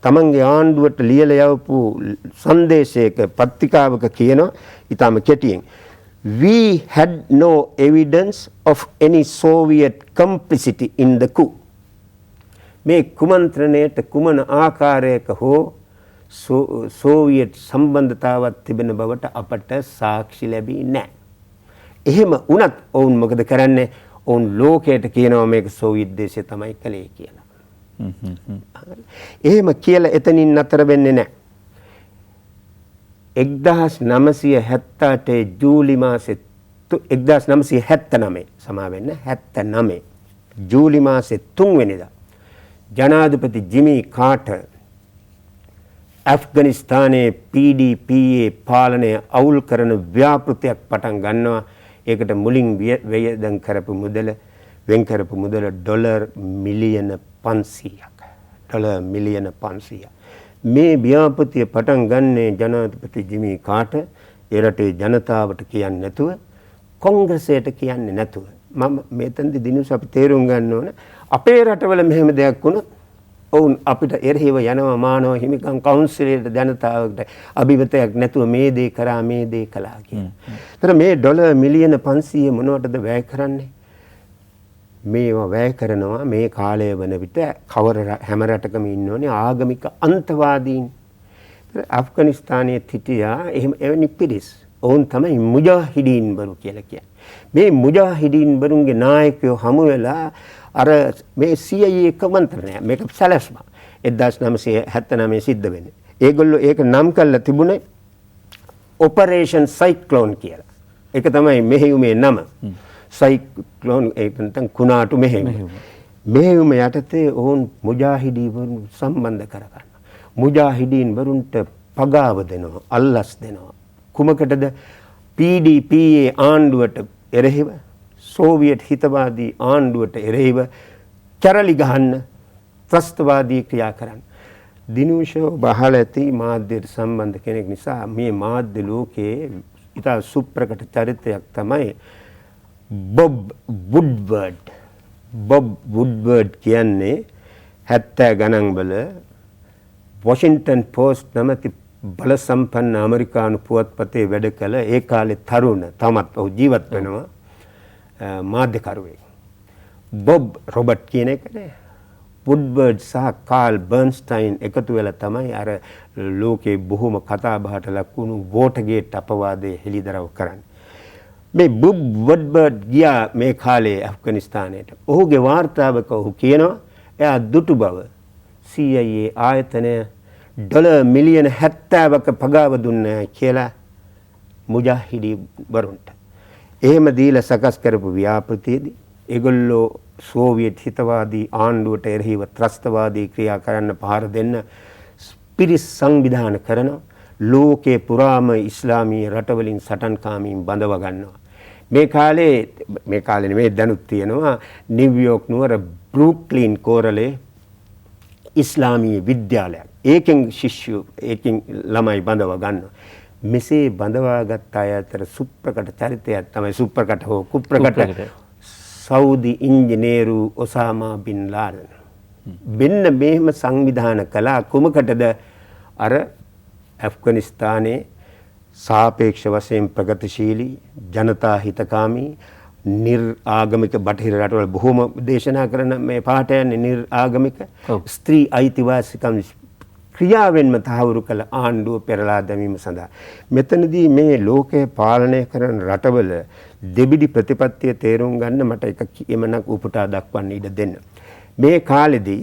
තමන්ගේ ආණ්ඩුවට ලියලා යවපු සංදේශයක පත්‍රිකාවක කියනවා ඉතාම කෙටියෙන් we had no evidence of any Soviet complicity in the coup. මේ කුමන්ත්‍රණයට කුමන ආකාරයක හෝ සෝවියට් සම්බන්ධතාවක් තිබෙන බවට අපට සාක්ෂි ලැබී නැහැ. එහෙම වුණත් ඔවුන් මොකද කරන්නේ? ඔවුන් ලෝකයට කියනවා මේක සෝවියට් දේශය තමයි කළේ කියලා. එහෙම කියලා එතනින් නතර වෙන්නේ නැහැ. 1978 ජූලි මාසේ 1979 සමා වෙන්න 79 ජූලි මාසේ 3 වෙනිදා ජනාධිපති ජිමි කාටර් ඇෆ්ගනිස්තානයේ PDPA පාලනය අවුල් කරන ව්‍යාපෘතියක් පටන් ගන්නවා. ඒකට මුලින් වෙන් කරපු මුදල ඩොලර් මිලියන 500ක්. මේ ව්‍යාපෘතිය පටන් ගන්නේ ජනාධිපති ජිමි කාටර් ඒ රටේ ජනතාවට කියන්නේ නැතුව කොංග්‍රසයට කියන්නේ නැතුව. මම මෙතනදී දිනුස අපි තේරුම් ගන්න ඕන අපේ රටවල මෙහෙම දෙයක් වුණොත් ඔවුන් අපිට එරෙහිව යනවා මානව හිමිකම් කවුන්සිලයට ජනතාවට අභිමතයක් නැතුව මේ දේ කරා මේ දේ කළා කියලා. ඒතර මේ ඩොලර් මිලියන 500 මොනවටද වැය කරන්නේ? මේවා වැය කරනවා මේ කාලය වන විට හැම රටකම ඉන්නෝනේ ආගමික අන්තවාදීන්. ඇෆ්ගනිස්තානයේ හිටියා එහෙම එවැනි පිරිස්. ඔවුන් තමයි මුජාහිදීන් බරු කියලා කියන්නේ. මේ මුජාහිදීන් බරුන්ගේ නායකයෝ හමු වෙලා අර මේ CIA කමන්ත්‍රණය මේක සැලැස්ම 1979 සිද්ධ වෙන්නේ. ඒගොල්ලෝ ඒක නම් කරලා තිබුණේ ඔපරේෂන් සයික්ලෝන් කියලා. ඒක තමයි මෙහෙයුමේ නම. සයික්ලෝන් ඒක නැත්නම් කුණාටු මෙහෙයුම. මෙහෙයුම යටතේ ඔවුන් මුජාහිදීන් වරුන් සම්බන්ධ කරගන්නවා. මුජාහිදීන් වරුන්ට පගාව දෙනවා, අල්ලස් දෙනවා. කුමකටද? PDPA ආණ්ඩුවට එරෙහිව සෝවියට් හිතවාදී ආණ්ඩුවට එරෙහිව කැරලි ගහන්න ත්‍රස්තවාදී ක්‍රියා කරන්න. දිනුෂෝ බහල ඇති මාධ්‍යයට සම්බන්ධ කෙනෙක් නිසා මේ මාධ්‍ය ලෝකයේ ඉතා සුප්‍රකට චරිතයක් තමයි බොබ් වුඩ්වර්ඩ්. බොබ් වුඩ්වර්ඩ් කියන්නේ 70 ගණන් වල වොෂින්ටන් පෝස්ට් නැමැති බල සම්පන්න ඇමරිකානු පුවත්පතේ වැඩ කළ ඒ කාලේ තරුණ තමත් ඔහු ජීවත් වෙනවා මාධ්‍යකරුවෙක්. බොබ් රොබර්ට් කියන එකනේ වුඩ්වර්ඩ් සහ කාල් බර්න්ස්ටයින් එකතු වෙලා තමයි අර ලෝකේ බොහොම කතා බහට ලකුණු වෝටගේට් අපවාදයේ හෙළිදරව් කරන්නේ. මේ බොබ් වුඩ්වර්ඩ් ගියා මේ කාලේ ඇෆ්ගනිස්තානයට. ඔහුගේ වාර්තාවක ඔහු කියනවා එයා දුටු බව CIA ආයතනය ඩොලර් මිලියන 70ක පගාව දුන්නා කියලා මුජාහිදීන් වරුන්ට. එහෙම දීලා සකස් කරපු ව්‍යාපෘතියේදී ඒගොල්ලෝ සෝවියට් හිතවාදී ආණ්ඩුවට එරෙහිව ත්‍රස්තවාදී ක්‍රියා කරන්න පහර දෙන්න පිරිස් සංවිධාන කරන ලෝකේ පුරාම ඉස්ලාමීය රටවලින් සටන්කාමීන් බඳව ගන්නවා. මේ කාලේ නෙමෙයි දැනුත් තියෙනවා නිව්යෝක් නුවර බෲක්ලින් කෝරළේ ඉස්ලාමීය විද්‍යාලයක්. ඒකෙන් ළමයි බඳව ගන්නවා. මෙසේ බඳවාගත් අය අතර සුප්‍රකට චරිතයක් තමයි සුප්‍රකට හෝ කුප්‍රකට සෞදි ඉංජිනේරු ඔසාමා බින් ලාඩන්. මෙන්න මෙහෙම සංවිධාන කළා කුමකටද? අර ඇෆ්ගනිස්තානයේ සාපේක්ෂ වශයෙන් ප්‍රගතිශීලී ජනතා හිතකාමී නිර්ආගමික බටහිර රටවල බොහෝම දේශනා කරන මේ පාට යන්නේ නිර්ආගමික ස්ත්‍රී අයිතිවාසිකම් ක්‍රියාවෙන්ම තහවුරු කළ ආණ්ඩුව පෙරලා දැමීම සඳහා මෙතනදී මේ ලෝකය පාලනය කරන රටවල දෙබිඩි ප්‍රතිපත්තිය තේරුම් ගන්න මට එක කියමනක් උපුටා දක්වන්න ඉඩ දෙන්න. මේ කාලෙදී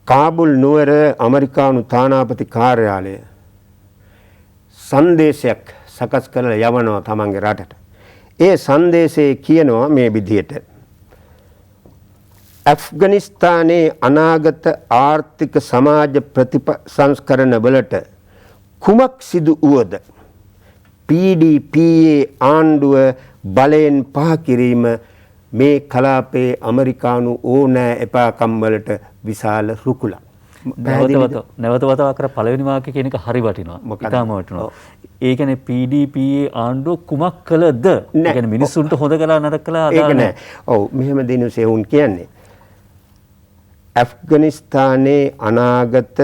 කාබුල් නුවර ඇමරිකානු තානාපති කාර්යාලය සංදේශයක් සකස් කරලා යවනවා තමන්ගේ රටට. ඒ සංදේශයේ කියනවා මේ විදිහට ඇෆ්ගනිස්තානයේ අනාගත ආර්ථික සමාජ ප්‍රතිසංස්කරණ වලට කුමක් සිදු වුවද PDPA ආණ්ඩුව බලයෙන් පහ කිරීම මේ කලාපයේ ඇමරිකානු ඕනෑ එපාකම් වලට විශාල රුකුලක්. නැවත වතාවක් කර පළවෙනි වාක්‍ය කියන එක හරි වටිනවා. ඉතාම වටිනවා. ඒ කියන්නේ PDPA ආණ්ඩුව කුමක් කළද? ඒ කියන්නේ මිනිස්සුන්ට හොද කළා නරක කළා අදාළ නැහැ. ඔව් මෙහෙම දිනුසේ වුන් කියන්නේ ඇෆ්ගනිස්තානයේ අනාගත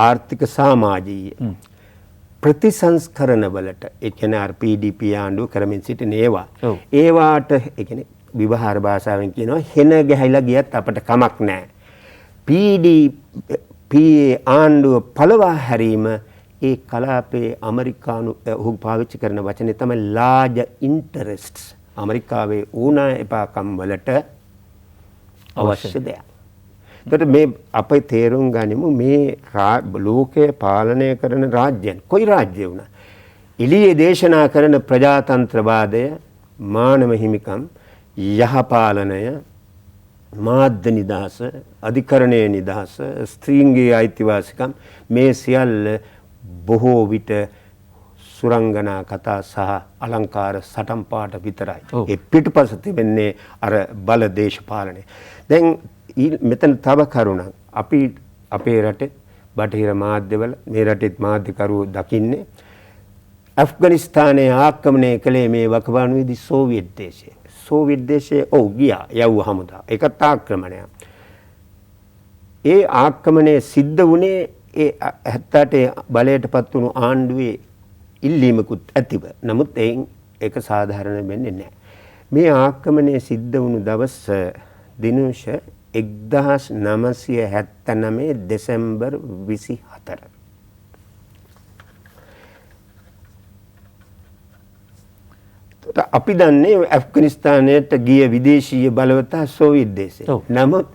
ආර්ථික සමාජීය ප්‍රතිසංස්කරණ වලට ඒ කියන්නේ PDP ආණ්ඩුව කරමින් සිටින ඒවාට ඒ කියන්නේ විවහාර භාෂාවෙන් කියනවා හෙන ගැහිලා ගියත් අපට කමක් නැහැ. PDPA ආණ්ඩුව පළවා හැරීම ඒ කලාපයේ ඇමරිකානු ඔහු පාවිච්චි කරන වචනේ තමයි large interests. ඇමරිකාවේ ඕනෑ එපාකම් වලට අවශ්‍ය දෙයක්. එතකොට මේ අපේ තේරුම් ගනිමු මේ ලෝකයේ පාලනය කරන රාජ්‍යයන් කොයි රාජ්‍ය වුණා එළියේ දේශනා කරන ප්‍රජාතන්ත්‍රවාදය මානව හිමිකම් යහපාලනය මාධ්‍ය නිදහස අධිකරණයේ නිදහස ස්ත්‍රීන්ගේ අයිතිවාසිකම් මේ සියල්ල බොහෝ විට සුරංගනා කතා සහ අලංකාර සටන් පාඨ විතරයි. ඒ පිටුපස තිබෙන්නේ අර බල දේශපාලනය. දැන් මෙතන තව කරුණක් අපි අපේ රටේ බටහිර මාධ්‍යවල මේ රටෙත් මාධ්‍යකරුවෝ දකින්නේ ඇෆ්ගනිස්තානයේ ආක්‍රමණය කළේ මේ වකවානුවේදී සෝවියට් දේශය. සෝවියට් දේශයේ ගියා යව්ව හමුදා. ඒකත් ආක්‍රමණයක්. ඒ ආක්‍රමණය සිද්ධ වුණේ ඒ 78 බලයටපත් වුණු ආණ්ඩුවේ ඉල්ලීමකුත් ඇතිව. නමුත් ඒක සාධාරණ වෙන්නේ නැහැ. මේ ආක්‍රමණය සිද්ධ වුණු දවස් දිනුෂ 1979 දෙසැම්බර් 24. අපි දන්නේ ඇෆ්ගනිස්තානයට ගිය විදේශීය බලවතා සෝවියට් දේශය. නමුත්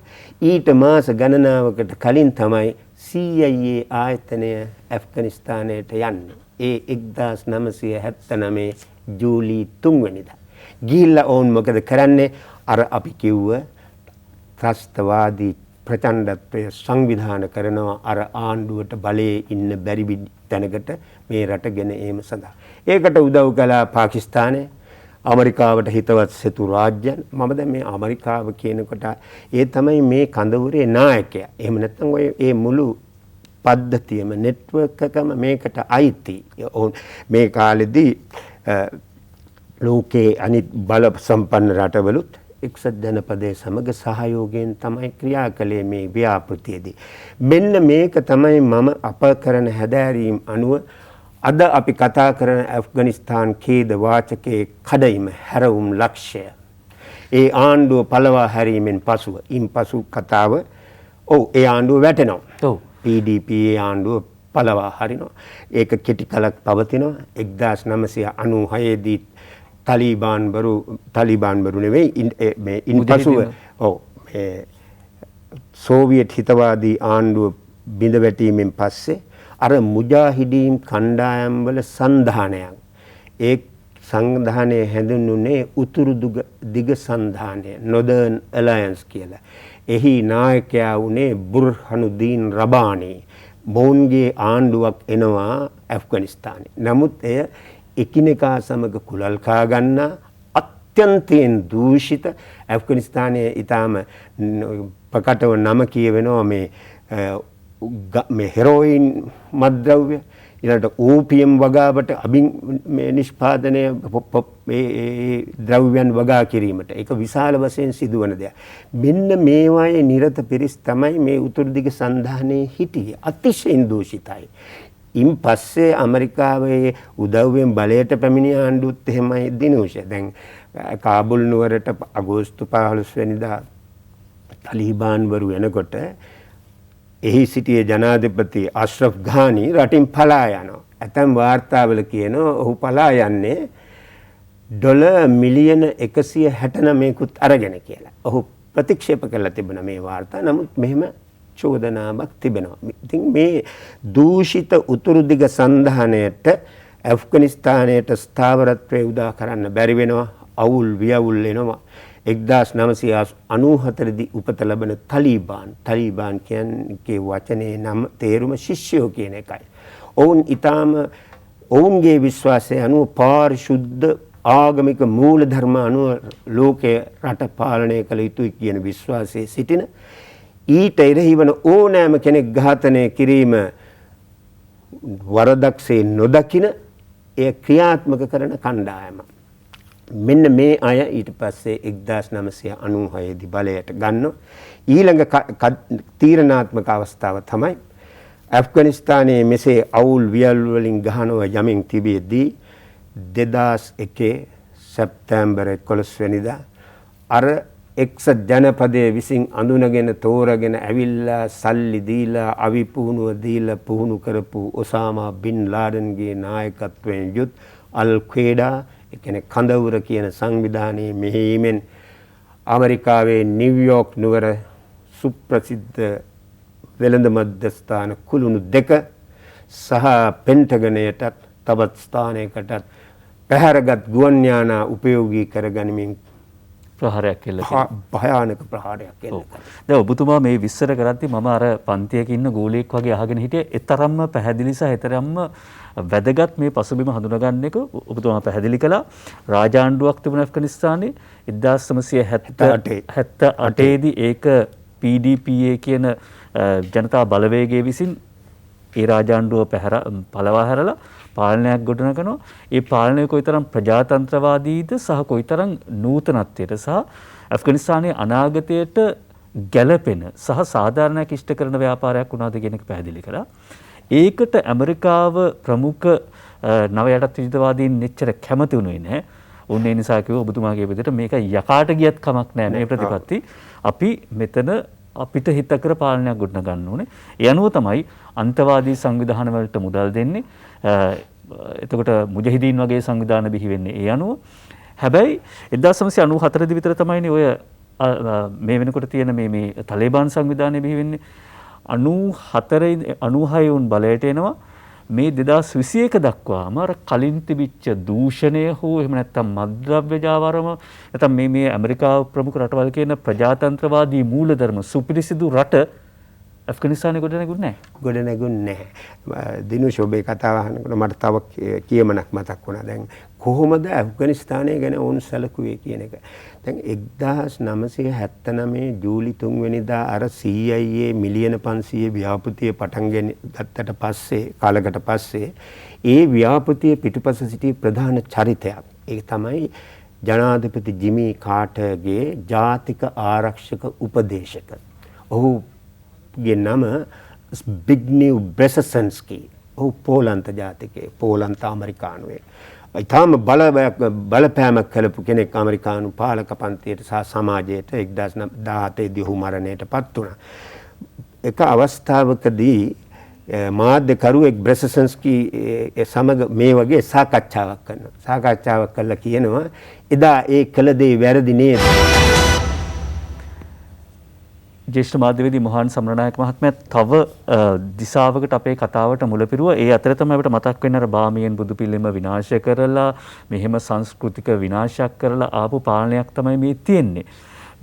ඊට මාස ගණනාවකට කලින් තමයි CIA ආයතනය ඇෆ්ගනිස්තානයට යන්නේ. ඒ 1979 ජූලි 3 වෙනිදා. ගිහිල්ලා ඔවුන් මොකද කරන්නේ? අර අපි කිව්ව ත්‍රස්තවාදී ප්‍රචණ්ඩත්වය සංවිධානය කරනවා අර ආණ්ඩුවට බලයේ ඉන්න බැරි තැනකට මේ රට ගෙන ඒම සඳහා. ඒකට උදව් කළා පාකිස්තානය, ඇමරිකාවට හිතවත් සෙතු රාජ්‍යයන්. මම දැන් මේ ඇමරිකාව කියනකොට ඒ තමයි මේ කඳවුරේ නායකයා. එහෙම නැත්නම් ඔය ඒ මුළු පද්ධතියම නෙට්වර්ක් එකම මේකට අයිති. මේ කාලෙදී ලෝකේ අනිත් බල සම්පන්න රටවලුත් එක්සත් ජනපදයේ සමග සහයෝගයෙන් තමයි ක්‍රියා කළේ මේ ව්‍යාපෘතියේදී. මෙන්න මේක තමයි මම අප කරන හැදෑරීම් අනුව අද අපි කතා කරන ඇෆ්ගනිස්තාන් ඛේද වාචකයේ කඩයිම හැරවුම් ලක්ෂ්‍ය. ඒ ආණ්ඩුව පළවා හැරීමෙන් පසුව ඉන්පසු කතාව ඒ ආණ්ඩුව වැටෙනවා. PDPA ආණ්ඩුව පළවා හරිනවා. ඒක කෙටි කලක් පවතිනවා. 1996 දී තලිබාන්වරු නෙවෙයි මේ ඉන්පසුව මේ සෝවියට් හිතවාදී ආණ්ඩුව බිඳ වැටීමෙන් පස්සේ අර මුජාහිදීන් කණ්ඩායම් වල සංධානයක් ඒ සංධානයේ හැඳින්වුනේ උතුරු දිග සංධානය Northern Alliance කියලා. එහි නායකයා වුණේ බුර්හනුද්දීන් රබානි. මොවුන්ගේ ආණ්ඩුවක් එනවා ඇෆ්ගනිස්තානයේ. නමුත් එය එකිනෙකා සමග කුලල් කා ගන්නා අත්‍යන්තයෙන් දූෂිත ඇෆ්ගනිස්තානයේ ඊටාම ප්‍රකටව නම කියවෙනවා මේ හෙරෝයින් මත්ද්‍රව්‍ය ඊළඟට ඕපියම් වගාවට මේ නිෂ්පාදනය ද්‍රව්‍යයන් වගා කිරීමට ඒක විශාල වශයෙන් සිදුවන දෙයක්. මෙන්න මේවායේ නිරත පිරිස් තමයි මේ උතුරු දිග සංධානයේ හිටියේ. අතිශයින් දූෂිතයි. ඉන් පස්සේ ඇමරිකාවේ උදව්වෙන් බලයට පැමිණි ආණ්ඩුවත් එහෙමයි දිනුෂ. දැන් කාබුල් නුවරට අගෝස්තු 15 වෙනිදා තලිබාන්වරු එනකොට එහි සිටියේ ජනාධිපති අශ්රෆ් ඝානි රටින් පලා යනවා. ඇතැම් වාර්තාවල කියනවා ඔහු පලා යන්නේ ඩොලර් මිලියන 169කුත් අරගෙන කියලා. ඔහු ප්‍රතික්ෂේප කළා තිබුණා මේ වාර්තා. නමුත් මෙහෙම චෝදනාවක් තිබෙනවා. ඉතින් මේ දූෂිත උතුරු දිග සංධානයට ඇෆ්ගනිස්තානයට ස්ථාවරත්වය උදා කරන්න බැරි වෙනවා. අවුල් වියවුල් එනවා. 1994 දී උපත ලැබෙන තලිබාන් කියන්නේ වචනේ නම තේරුම ශිෂ්‍යයෝ කියන එකයි. ඔවුන් ඊටාම ඔවුන්ගේ විශ්වාසය අනුව පාරිශුද්ධ ආගමික මූලධර්ම අනුව ලෝකයේ රට පාලනය කළ යුතුයි කියන විශ්වාසයේ සිටින ඊට එරෙහිවන ඕනෑම කෙනෙක් ඝාතනය කිරීම වරදක්සේ නොදකින එය ක්‍රියාත්මක කරන කණ්ඩායම. මෙන්න මේ අය ඊට පස්සේ 1996 දී බලයට ගන්නවා. ඊළඟ තීරණාත්මක අවස්ථාව තමයි ඇෆ්ගනිස්තානයේ මෙසේ අවුල් වියල් වලින් ගහනව යමින් තිබෙද්දී 2001 සැප්තැම්බර් 11 වෙනිදා අර එක්සත් ජනපදයේ විසින් අඳුනගෙන තෝරගෙන ඇවිල්ලා සල්ලි දීලා අවිපුහුණුව දීලා පුහුණු කරපු ඔසාමා බින් ලාඩන්ගේ නායකත්වයෙන් යුත් අල් ක්වේඩා ඒ කියන්නේ කඳවුර කියන සංවිධානයේ මෙහෙයීමෙන් ඇමරිකාවේ නිව්යෝක් නුවර සුප්‍රසිද්ධ වෙළඳ මධ්‍යස්ථාන කුළුණු දෙක සහ පෙන්ටගනයටත් තවත් ස්ථානයකටත් පැහැරගත් ගුවන් යානා උපයෝගී කරගනිමින් ප්‍රහාරයක් කෙල්ල භයානක ප්‍රහාරයක් කෙල්ල. දැන් ඔබතුමා මේ විස්තර කරද්දී මම අර පන්තියක ඉන්න ගෝලයෙක් වගේ අහගෙන හිටියේ එතරම්ම පැහැදිලි සහ එතරම්ම වැදගත් මේ පසුබිම හඳුනගන්න එක ඔබතුමා පැහැදිලි කළා. රාජාණ්ඩුවක් තිබුණ ඇෆ්ගනිස්තානයේ 1978 දී ඒක PDPA කියන ජනතා බලවේගයේ විසින් ඒ රාජාණ්ඩුව පළවා හැරලා පාලනයක් ගොඩනගනවා. ඒ පාලනය කොයිතරම් ප්‍රජාතන්ත්‍රවාදීද සහ කොයිතරම් නූතනත්වයට සහ ඇෆ්ගනිස්තානයේ අනාගතයට ගැළපෙන සහ සාධාරණයක් ඉෂ්ට කරන ව්‍යාපාරයක් වුණාද කියන එක පැහැදිලි කළා. ඒකට ඇමරිකාව ප්‍රමුඛ නව යටත් විජිතවාදීන් එච්චර කැමති වුණේ නැහැ. උන් ඒ නිසා කිව්ව ඔබතුමාගේ විදිහට මේක යකාට ගියත් කමක් නැහැ මේ ප්‍රතිපත්ති. අපි මෙතන අපිට හිතකර පාලනයක් ගොඩනගන්න ඕනේ. ඒ අනුව තමයි අන්තවාදී සංවිධාන වලට මුදල් දෙන්නේ. එතකොට මුජහිදීන් වගේ සංවිධාන බිහි වෙන්නේ ඒ අනුව. හැබැයි 1994 දී විතර තමයිනේ ඔය මේ වෙනකොට තියෙන මේ තලිබාන් සංවිධානය බිහි වෙන්නේ. 94 96 උන් බලයට එනවා. මේ 2021 දක්වාම අර කලින් තිබිච්ච දූෂණය හෝ එහෙම නැත්නම් මද්ද්‍රව්‍ය ජාවාරම නැත්නම් මේ ඇමරිකාව ප්‍රමුඛ රටවල් කියන ප්‍රජාතන්ත්‍රවාදී මූලධර්ම සුපිරිසිදු රට ඇෆ්ගනිස්තානයේ ගොඩනැගුණේ නැහැ. දිනුෂ් ඔබේ කතාව අහනකොට මට තව කියමනක් මතක් වුණා. දැන් කොහොමද ඇෆ්ගනිස්තානය ගැන වුන් සැලකුවේ කියන එක. දැන් 1979 ජූලි 3 වෙනිදා අර CIA මිලියන 500 ව්‍යාපෘතිය පටන් ගත්තට පස්සේ කාලකට පස්සේ ඒ ව්‍යාපෘතිය පිටුපස සිටි ප්‍රධාන චරිතයක් ඒක තමයි ජනාධිපති ජිමි කාටර්ගේ ජාතික ආරක්ෂක උපදේශක. ඔහුගේ නම ස්බිග්නිව් බ්‍රෙසසන්ස්කී. ඔහු පෝලන්ත ජාතිකයෙක්, පෝලන්ත ඇමරිකානුවෙක්. ඊටාම බලපෑමක් කළපු කෙනෙක් ඇමරිකානු පාලක පන්තියට සහ සමාජයට 1917 දී ඔහු මරණයටපත් වුණා. එක අවස්ථාවකදී මාධ්‍යකරුවෙක් බ්‍රෙසසන්ස්කී සමග මේ වගේ සාකච්ඡාවක් කරනවා. සාකච්ඡාවක් කළා කියනවා එදා ඒ කළ දේ වැරදි නේද? ජේෂ්ඨ මාධ්‍යවේදී මොහාන් සමරනායක මහත්මයා තව දිශාවකට අපේ කතාවට මුල පිරුවා. ඒ අතර තමයි අපිට මතක් වෙන්නේ අර බාමියන් බුදු පිළිම විනාශ කරලා මෙහෙම සංස්කෘතික විනාශයක් කරලා ආපු පාලනයක් තමයි මේ තියෙන්නේ.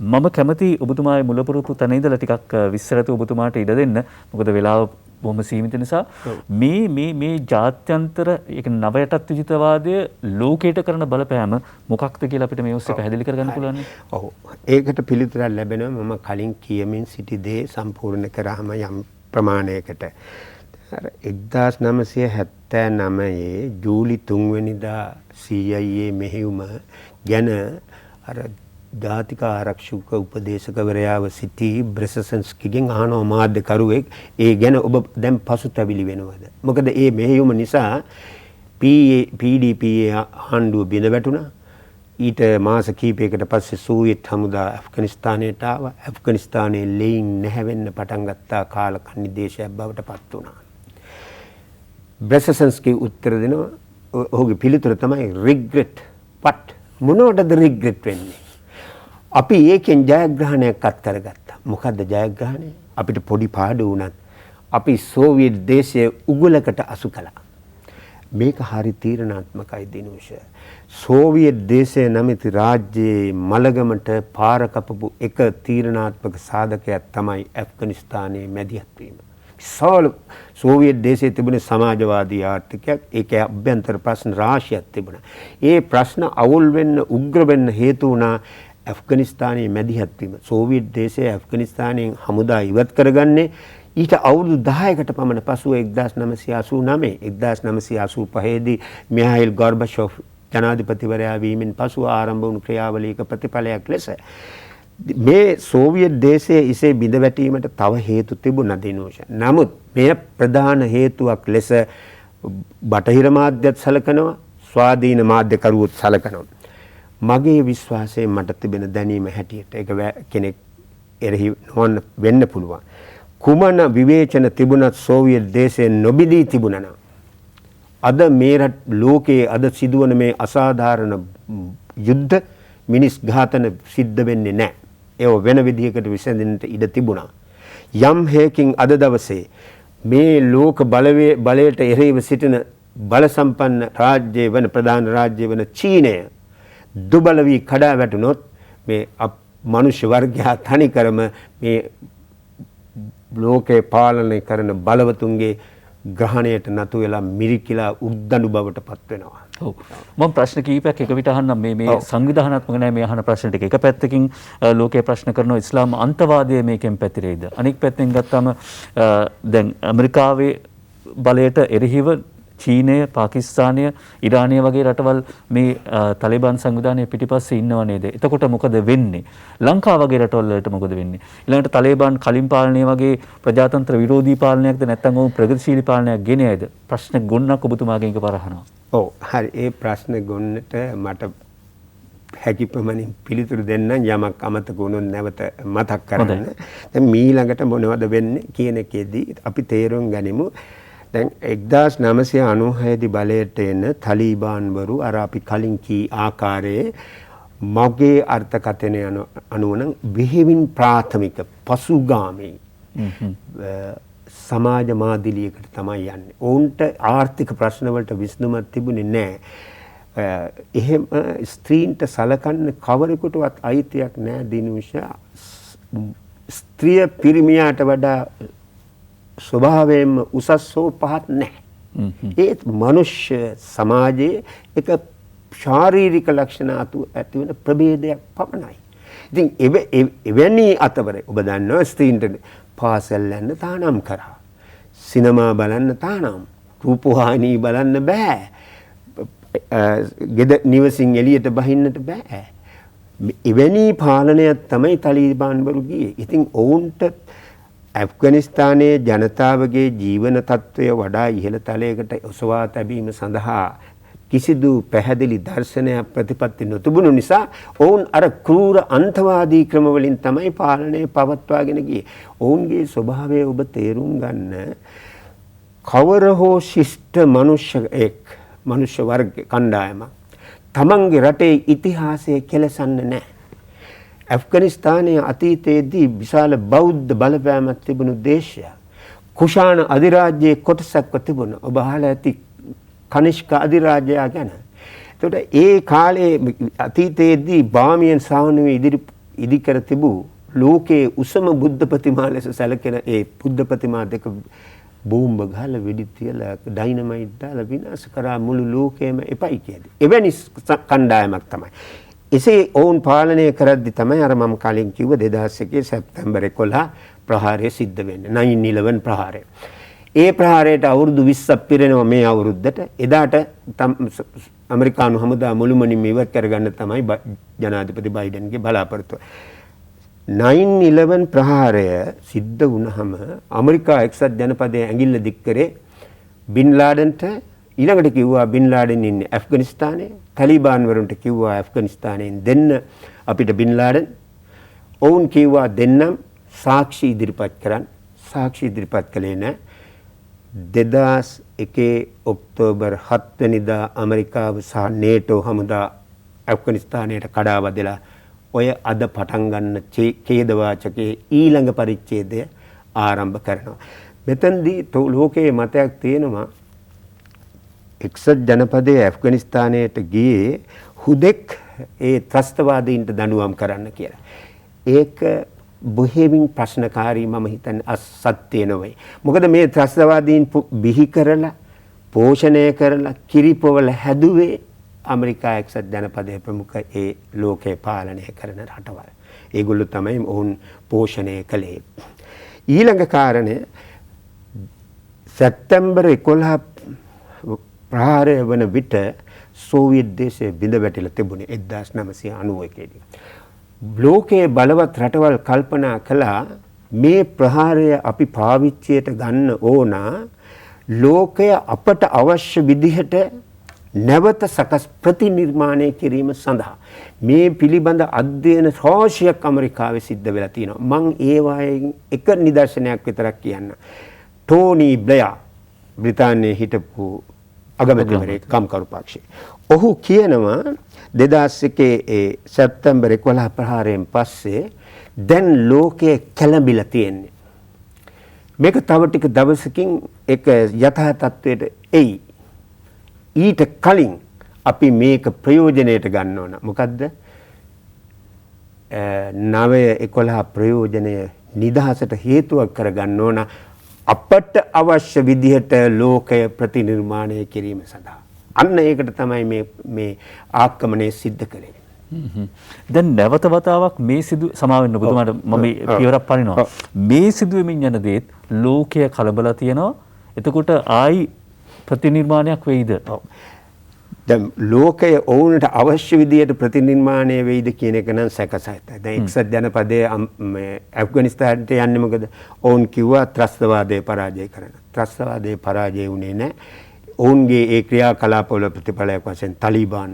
මම කැමති ඔබතුමාගේ මුල පුරුපු තැන ඉඳලා ටිකක් විස්තරත ඔබතුමාට ඉඩ දෙන්න. මොකද වෙලාව බොහොම සීමිත නිසා මේ ජාත්‍යන්තර ඒක නව යටත් විජිතවාදය ලෝකයට කරන බලපෑම මොකක්ද කියලා අපිට මේ ඔස්සේ පැහැදිලි කරගන්න පුළුවන්. ඔව්. ඒකට පිළිතුරක් ලැබෙනවා මම කලින් කියමින් සිටි දේ සම්පූර්ණ කරාම යම් ප්‍රමාණයකට. අර 1979 ජූලි 3 වෙනිදා CIA මෙහෙයුම ගැන අර ජාතික ආරක්ෂක උපදේශකවරයාව සිටි බ්‍රෙසසන්ස්කීගෙන් අහනවා මාධ්‍යකරුවෙක් ඒ ගැන ඔබ දැන් පසුතැවිලි වෙනවද? මොකද ඒ මෙහෙයුම නිසා PDPA ආණ්ඩුව බිඳ වැටුණා. ඊට මාස කිහිපයකට පස්සේ සෝවියට් හමුදා ඇෆ්ගනිස්තානයට ආවා. ඇෆ්ගනිස්තානයේ ලෙයින් නැහැවෙන්න පටන් ගත්තා කාලකන්ණි දේශයක් බවට පත් වුණා. බ්‍රෙසසන්ස්කී උත්තර දෙනවා. ඔහුගේ පිළිතුර තමයි regret. what? මොනවටද regret වෙන්නේ? අපි ඒකෙන් ජයග්‍රහණයක් අත් කරගත්තා. මොකද්ද ජයග්‍රහණය? අපිට පොඩි පාඩු වුණත් අපි සෝවියට් දේශයේ උගලකට අසු කළා. මේක හරි තීරණාත්මකයි දිනුෂ. සෝවියට් දේශය නැමැති රාජ්‍යයේ මලගමට පාර කපපු එක තීරණාත්මක සාධකයක් තමයි ඇෆ්ගනිස්තානයේ මැදිහත් වීම. විශාල සෝවියට් දේශයේ තිබුණ සමාජවාදී ආර්ථිකයක් ඒකේ අභ්‍යන්තර ප්‍රශ්න රාශියක් තිබුණා. ඒ ප්‍රශ්න අවුල් වෙන්න උග්‍ර වෙන්න හේතු වුණා ඇෆ්ගනිස්තානයේ මැදිහත් වීම. සෝවියට් දේශය ඇෆ්ගනිස්තානයෙන් හමුදා ඉවත් කරගන්නේ ඊට අවුරුදු 10කට පමණ පසුව 1989 1985 දී මිහායිල් ගෝර්බචෝව් ජනාධිපතිවරයා වීමෙන් පසුව ආරම්භ වුණු ක්‍රියාවලියක ප්‍රතිඵලයක් ලෙස මේ සෝවියට් දේශයේ ඉසේ බිඳ වැටීමට තව හේතු තිබුණා දිනෝෂ. නමුත් මේ ප්‍රධාන හේතුවක් ලෙස බටහිර මාධ්‍යත් සලකනවා ස්වාධීන මාධ්‍යකරුවොත් සලකනවා. මගේ විශ්වාසයෙන් මට තිබෙන දැනීම හැටියට ඒක කෙනෙක් එරෙහි නොවන්න වෙන්න පුළුවන්. කුමන විවේචන තිබුණත් සෝවියට් දේශයෙන් නොබිදී තිබුණා නම් අද මේ ලෝකයේ අද සිදුවන මේ අසාධාරණ යුද්ධ මිනිස් ඝාතන සිද්ධ වෙන්නේ නැහැ. ඒව වෙන විදිහකට විසඳෙන්නට ඉඩ තිබුණා. යම් හේකින් අද දවසේ මේ ලෝක බලයට එරෙහිව සිටින බල සම්පන්න රාජ්‍යය වන ප්‍රධාන රාජ්‍යය වන චීනය දුබල වී කඩා වැටුනොත් මේ මනුෂ්‍ය වර්ගයා තනිකරම මේ ලෝකේ පාලනය කරන බලවතුන්ගේ ග්‍රහණයට නතු වෙලා මිරිකිලා උද්දඬු බවට පත් වෙනවා. ඔව්. මම ප්‍රශ්න කිහිපයක් එක විට අහන්නම් මේ සංවිධානාත්මක නැහැ මේ අහන ප්‍රශ්න ටික. එක පැත්තකින් ලෝකයේ ප්‍රශ්න කරනවා ඉස්ලාම් අන්තවාදය මේකෙන් පැතිරෙයිද? අනෙක් පැත්තෙන් ගත්තාම දැන් ඇමරිකාවේ බලයට එරෙහිව චීනය, පාකිස්තානය, ඉරානය වගේ රටවල් මේ තලිබාන් සංවිධානය පිටිපස්සේ ඉන්නව නේද? එතකොට මොකද වෙන්නේ? ලංකාව වගේ රටවල් වලට මොකද වෙන්නේ? ඊළඟට තලිබාන් කලින් පාලනය වගේ ප්‍රජාතන්ත්‍ර විරෝධී පාලනයක්ද නැත්නම් ඔවුන් ප්‍රගතිශීලී පාලනයක් ගෙන යයිද? ප්‍රශ්න ගොන්නක් ඔබතුමාගෙන් එකපාර අහනවා. ඔව් හරි. ඒ ප්‍රශ්න ගොන්නට මට හැකි ප්‍රමාණින් පිළිතුරු දෙන්න යමක් අමතක වුණොත් නැවත මතක් කරන්න. දැන් මීළඟට මොනවද වෙන්නේ කියන එකේදී අපි තේරුම් ගනිමු. දැන් 1996 දී බලයට එන තලිබාන්වරු අර අපි කලින් කී ආකාරයේ මගේ අර්ථකථනය අනුව නම් විහිවින් ප්‍රාථමික පසුගාමී සමාජ මාදිලියකට තමයි යන්නේ. ඔවුන්ට ආර්ථික ප්‍රශ්න වලට විසඳුමක් තිබුණේ නැහැ. එහෙම ස්ත්‍රීන්ට සලකන්න කවරෙකුටවත් අයිතියක් නැහැ දිනුෂා. ස්ත්‍රිය පිරිමියාට වඩා ස්වභාවයෙන්ම උසස් හෝ පහත් නැහැ. ඒත් මනුෂ්‍ය සමාජයේ එක ශාරීරික ලක්ෂණ ඇති වෙන ප්‍රභේදයක් පමණයි. ඉතින් එවැනි අතවරේ ඔබ දන්නවා ස්ත්‍රීන්ට පාසල් යන්න තානම් කරා. සිනමා බලන්න තානම්. රූපවාහිනී බලන්න බෑ. නිවසින් එළියට බහින්නට බෑ. එවැනි පාලනයක් තමයි තලිබාන්වරු ගියේ. ඉතින් ඔවුන්ට ඇෆ්ගනිස්තානයේ ජනතාවගේ ජීවන තත්ත්වය වඩා ඉහළ තලයකට ඔසවා තැබීම සඳහා කිසිදු පැහැදිලි දර්ශනයක් ප්‍රතිපත්ති නොතිබුණු නිසා ඔවුන් අර ක්‍රූර අන්තවාදී ක්‍රම වලින් තමයි පාලනය පවත්වාගෙන ගියේ. ඔවුන්ගේ ස්වභාවය ඔබ තේරුම් ගන්න කවර හෝ ශිෂ්ට මනුෂ්‍ය වර්ග කණ්ඩායමක් තමන්ගේ රටේ ඉතිහාසය කෙලසන්නේ නැහැ. ඇෆ්ගනිස්තානයේ අතීතයේදී විශාල බෞද්ධ බලපෑමක් තිබුණු දේශයක්. කුෂාණ අධිරාජ්‍යයේ කොටසක්ව තිබුණා. ඔබ අහලා ඇති කනිෂ්ක අධිරාජ්‍යය ගැන. එතකොට ඒ කාලේ අතීතයේදී බාමියන් සාහනුවේ ඉදිකර තිබූ ලෝකයේ උසම බුද්ධ ප්‍රතිමා ලෙස සැලකෙන ඒ බුද්ධ ප්‍රතිමා දෙක බෝම්බ ගහලා වෙඩි තියලා ඩයිනමයිට් දාලා විනාශ කරා මුළු ලෝකෙම එපයි කියදී. එවැනි කණ්ඩායමක් තමයි. එසේ ඔවුන් පාලනය කරද්දි තමයි අර මම කලින් කිව්ව 2001 සැප්තැම්බර් 11 ප්‍රහාරය සිද්ධ වෙන්නේ 9/11 ප්‍රහාරය. ඒ ප්‍රහාරයට අවුරුදු 20ක් පිරෙනවා මේ අවුරුද්දට. එදාට ඇමරිකානු හමුදා මුළුමනින්ම ඉවත් කරගන්න තමයි ජනාධිපති බයිඩන්ගේ බලාපොරොත්තුව. 9/11 ප්‍රහාරය සිද්ධ වුණාම ඇමරිකා එක්සත් ජනපදයේ ඇඟිල්ල දික් කරේ බින් ලාඩන්ට. ඊළඟට කිව්වා බින් ලාඩන් ඉන්නේ ඇෆ්ගනිස්තානයේ. තලිබාන් වරුන්ට කිව්වා ඇෆ්ගනිස්තානයෙන් දෙන්න අපිට බින් ලාඩන්. ඔවුන් කිව්වා දෙන්නම් සාක්ෂි ඉදිරිපත් කරන්න. සාක්ෂි ඉදිරිපත් කළේ නැහැ. 2001 ඔක්තෝබර් 7 වෙනිදා ඇමරිකාව සහ නේටෝ හමුදා ඇෆ්ගනිස්තානයට කඩා වදලා ඔය අද පටන් ගන්න ඛේදවාචකයේ ඊළඟ පරිච්ඡේදය ආරම්භ කරනවා. මෙතනදී ලෝකයේ මතයක් තියෙනවා එක්සත් ජනපදයේ ඇෆ්ගනිස්තානයට ගියේ හුදෙක් ඒ ත්‍රස්තවාදීන්ට දඬුවම් කරන්න කියලා. ඒක බොහේමින් ප්‍රශ්නකාරී මම හිතන්නේ අසත්‍ය නොවේ. මොකද මේ ත්‍රස්තවාදීන් බිහි කරලා පෝෂණය කරලා කිරිපොවල හැදුවේ ඇමරිකා එක්සත් ජනපදයේ ප්‍රමුඛ ඒ ලෝකේ පාලනය කරන රටවල්. ඒගොල්ලෝ තමයි ඔවුන් පෝෂණය කළේ. ඊළඟ කාරණය සැප්තැම්බර් 11 ප්‍රහාරය වන විට සෝවියට් දේශය බිඳ වැටිලා තිබුණේ 1991 දී. ලෝකයේ බලවත් රටවල් කල්පනා කළා මේ ප්‍රහාරය අපි පාවිච්චියට ගන්න ඕන ලෝකය අපට අවශ්‍ය විදිහට නැවත සකස් ප්‍රතිනිර්මාණය කිරීම සඳහා. මේ පිළිබඳ අධ්‍යයන රාශියක් ඇමරිකාවේ සිද්ධ වෙලා තියෙනවා. මම ඒවායින් එක නිදර්ශනයක් විතරක් කියන්න. ටෝනි බ්ලෙයා බ්‍රිතාන්‍යයේ හිටපු අගමැතිවරයෙක් කම්කරු පක්ෂේ. ඔහු කියනවා 2001 සැප්තැම්බර් 11 ප්‍රහාරයෙන් පස්සේ දැන් ලෝකයේ කැළඹිලා තියෙන්නේ. මේක තව ටික දවසකින් එක යථා තත්වයට එයි. ඊට කලින් අපි මේක ප්‍රයෝජනයට ගන්න ඕන. මොකද්ද? 9/11 ප්‍රයෝජනය නිදහසට හේතුවක් කරගන්න ඕන අපට අවශ්‍ය විදිහට ලෝකය ප්‍රතිනිර්මාණය කිරීම සඳහා. අන්න ඒකට තමයි මේ ආක්‍රමණය සිද්ධ කළේ. දැන් නැවත වතාවක් මේ සමාවෙන්න ඔබතුමාට මම පියවරක් පනිනවා. මේ සිදුවෙමින් යන දේත් ලෝකය කලබලා තියෙනවා. එතකොට ආයි ප්‍රතිනිර්මාණයක් වෙයිද? දැන් ලෝකය ඔවුන්ට අවශ්‍ය විදියට ප්‍රතිනිර්මාණය වෙයිද කියන එක නම් සැකසහිතයි. දැන් එක්සත් ජනපදයේ ඇෆ්ගනිස්තානට යන්නේ මොකද? ඔවුන් කිව්වා ත්‍රස්තවාදය පරාජය කරන්න. ත්‍රස්තවාදය පරාජය වුණේ නැහැ. ඔවුන්ගේ ඒ ක්‍රියාකලාපවල ප්‍රතිඵලයක් වශයෙන් තාලිබාන්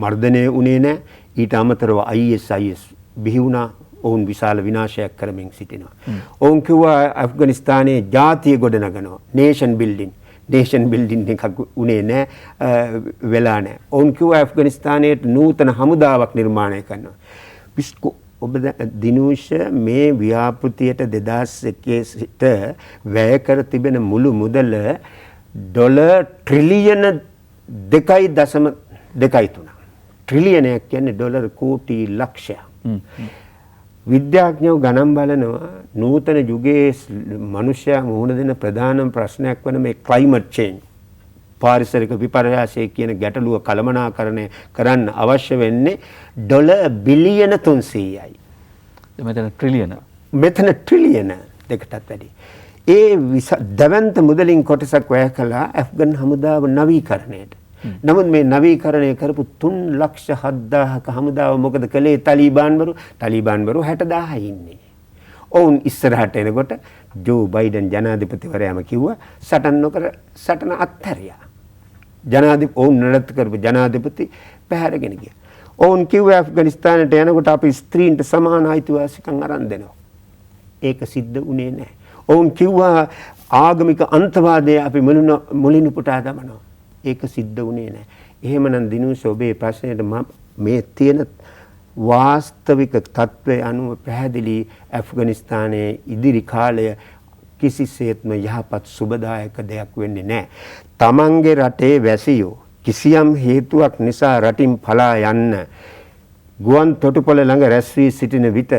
මර්ධනය වුණේ නැහැ. ඊට අමතරව ISIS බිහි වුණා. ඔවුන් විශාල විනාශයක් කරමින් සිටිනවා. ඔවුන් කිව්වා ඇෆ්ගනිස්තානයේ ජාතිය ගොඩනගනවා. නේෂන් බිල්ඩින් එකක් උනේ නැහැ, වෙලා නැහැ. ඔවුන් කිව්වා ඇෆ්ගනිස්තානයේ නූතන හමුදාවක් නිර්මාණය කරනවා. ඔබ දිනූෂ මේ ව්‍යාපෘතියට 2001 සිට වැය කර තිබෙන මුළු මුදල ඩොලර් ට්‍රිලියන 2.3. ට්‍රිලියනයක් කියන්නේ ඩොලර් කෝටි ලක්ෂයක්. විද්‍යාඥයෝ ගණන් බලනවා නූතන යුගයේ මිනිසයා මුහුණ දෙන ප්‍රධානම ප්‍රශ්නයක් වන මේ ක්ලයිමට් චේන්ජ් පාරිසරික විපර්යාසය කියන ගැටලුව කළමනාකරණය කරන්න අවශ්‍ය වෙන්නේ ඩොලර් බිලියන 300යි. මෙතන ට්‍රිලියන දෙකටත් වැඩි. ඒ දවන්ත මුදලින් කොටසක් වැය කළා ඇෆ්ගන් හමුදාව නවීකරණයට. නමුත් මේ නවීකරණය කරපු 3,07,000ක හමුදාව මොකද කළේ? තාලිබාන්වරු 60,000 ඉන්නේ. ඔවුන් ඉස්සරහට එනකොට ජෝ බයිඩන් ජනාධිපතිවරයාම කිව්වා සටන් නොකර සටන අත්හැරියා. ඔවුන් නඩත්තු කරපු ජනාධිපති පැහැරගෙන ගියා. ඔවුන් කිව්වා ඇෆ්ගනිස්තානයට යනකොට අපි ස්ත්‍රීන්ට සමාන අයිතිවාසිකම් අරන් දෙනවා. ඒක සිද්ධ වුණේ නැහැ. ඔවුන් කිව්වා ආගමික අන්තවාදය අපි මුලින් පුටා දමනවා. ඒක සිද්ධ වුණේ නැහැ. එහෙමනම් දිනුෂ ඔබේ ප්‍රශ්නයට මේ තියෙන වාස්තවික තත්ත්වය අනුව පැහැදිලි ඇෆ්ගනිස්තානයේ ඉදිරි කාලය කිසිසේත්ම යහපත් සුබදායක දෙයක් වෙන්නේ නැහැ. තමන්ගේ රටේ වැසියෝ කිසියම් හේතුවක් නිසා රටින් පලා යන්න ගුවන් තොටුපළ ළඟ රැස් වී සිටින විට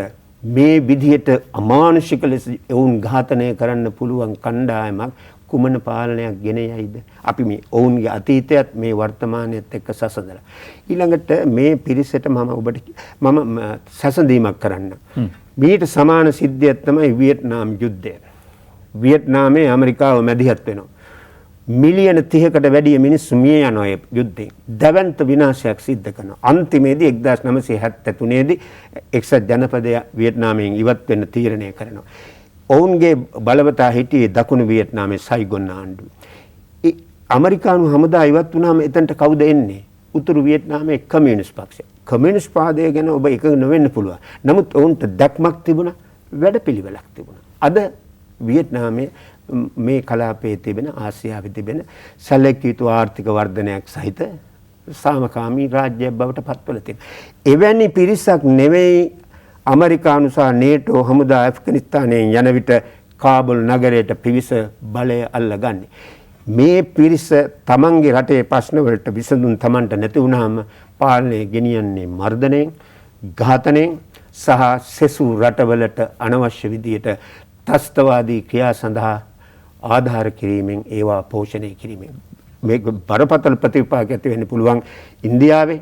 මේ විදිහට අමානුෂික ලෙස ඔවුන් ඝාතනය කරන්න පුළුවන් කණ්ඩායමක් කුමන පාලනයක් ගෙන යයිද? අපි මේ ඔවුන්ගේ අතීතයත් මේ වර්තමානයත් එක්ක සසඳලා. ඊළඟට මේ පිරිසට මම සසඳීමක් කරන්න. මීට සමාන සිද්ධියක් තමයි වියට්නාම් යුද්ධය. වියට්නාමයේ ඇමරිකාව මැදිහත් වෙනවා. මිලියන 30කට වැඩිය මිනිස්සු මිය යනවා ඒ යුද්ධයෙන්. දවන්ත විනාශයක් සිද්ධ කරනවා. අන්තිමේදී 1973 දී එක්සත් ජනපදය වියට්නාමයෙන් ඉවත් වෙන්න තීරණය කරනවා. ඔවුන්ගේ බලවතා හිටියේ දකුණු වියට්නාමයේ සයිගොන් ආණ්ඩුව. ඇමරිකානු හමුදා ඉවත් වුණාම එතනට කවුද එන්නේ? උතුරු වියට්නාමයේ කමියුනිස්ට් පක්ෂය. කමියුනිස්ට් පාදය ගැන ඔබ එකඟ නොවෙන්න පුළුවන්. නමුත් ඔවුන්ට දැක්මක් තිබුණා, වැඩපිළිවෙලක් තිබුණා. අද වියට්නාමයේ මේ කලාපයේ තිබෙන ආසියාවේ තිබෙන සැලකිය යුතු ආර්ථික වර්ධනයක් සහිත සාමකාමී රාජ්‍යයක් බවට පත්වලා තියෙනවා. එවැනි පිරිසක් නෙවෙයි ඇමරිකානු සහ නේටෝ හමුදා ඇෆ්ගනිස්තානයෙන් යන විට කාබුල් නගරයට පිවිස බලය අල්ලගන්නේ. මේ පිරිස තමන්ගේ රටේ ප්‍රශ්න වලට විසඳුම් තමන්ට නැති වුණාම පාලනය ගෙනියන්නේ මර්ධනයෙන්, ඝාතනයෙන්, සහ සෙසු රටවලට අනවශ්‍ය විදියට ත්‍රස්තවාදී ක්‍රියා සඳහා ආධාර කිරීමෙන් ඒවා පෝෂණය කිරීමෙන් මේ බරපතල ප්‍රතිපාක ඇති වෙන්න පුළුවන් ඉන්දියාවේ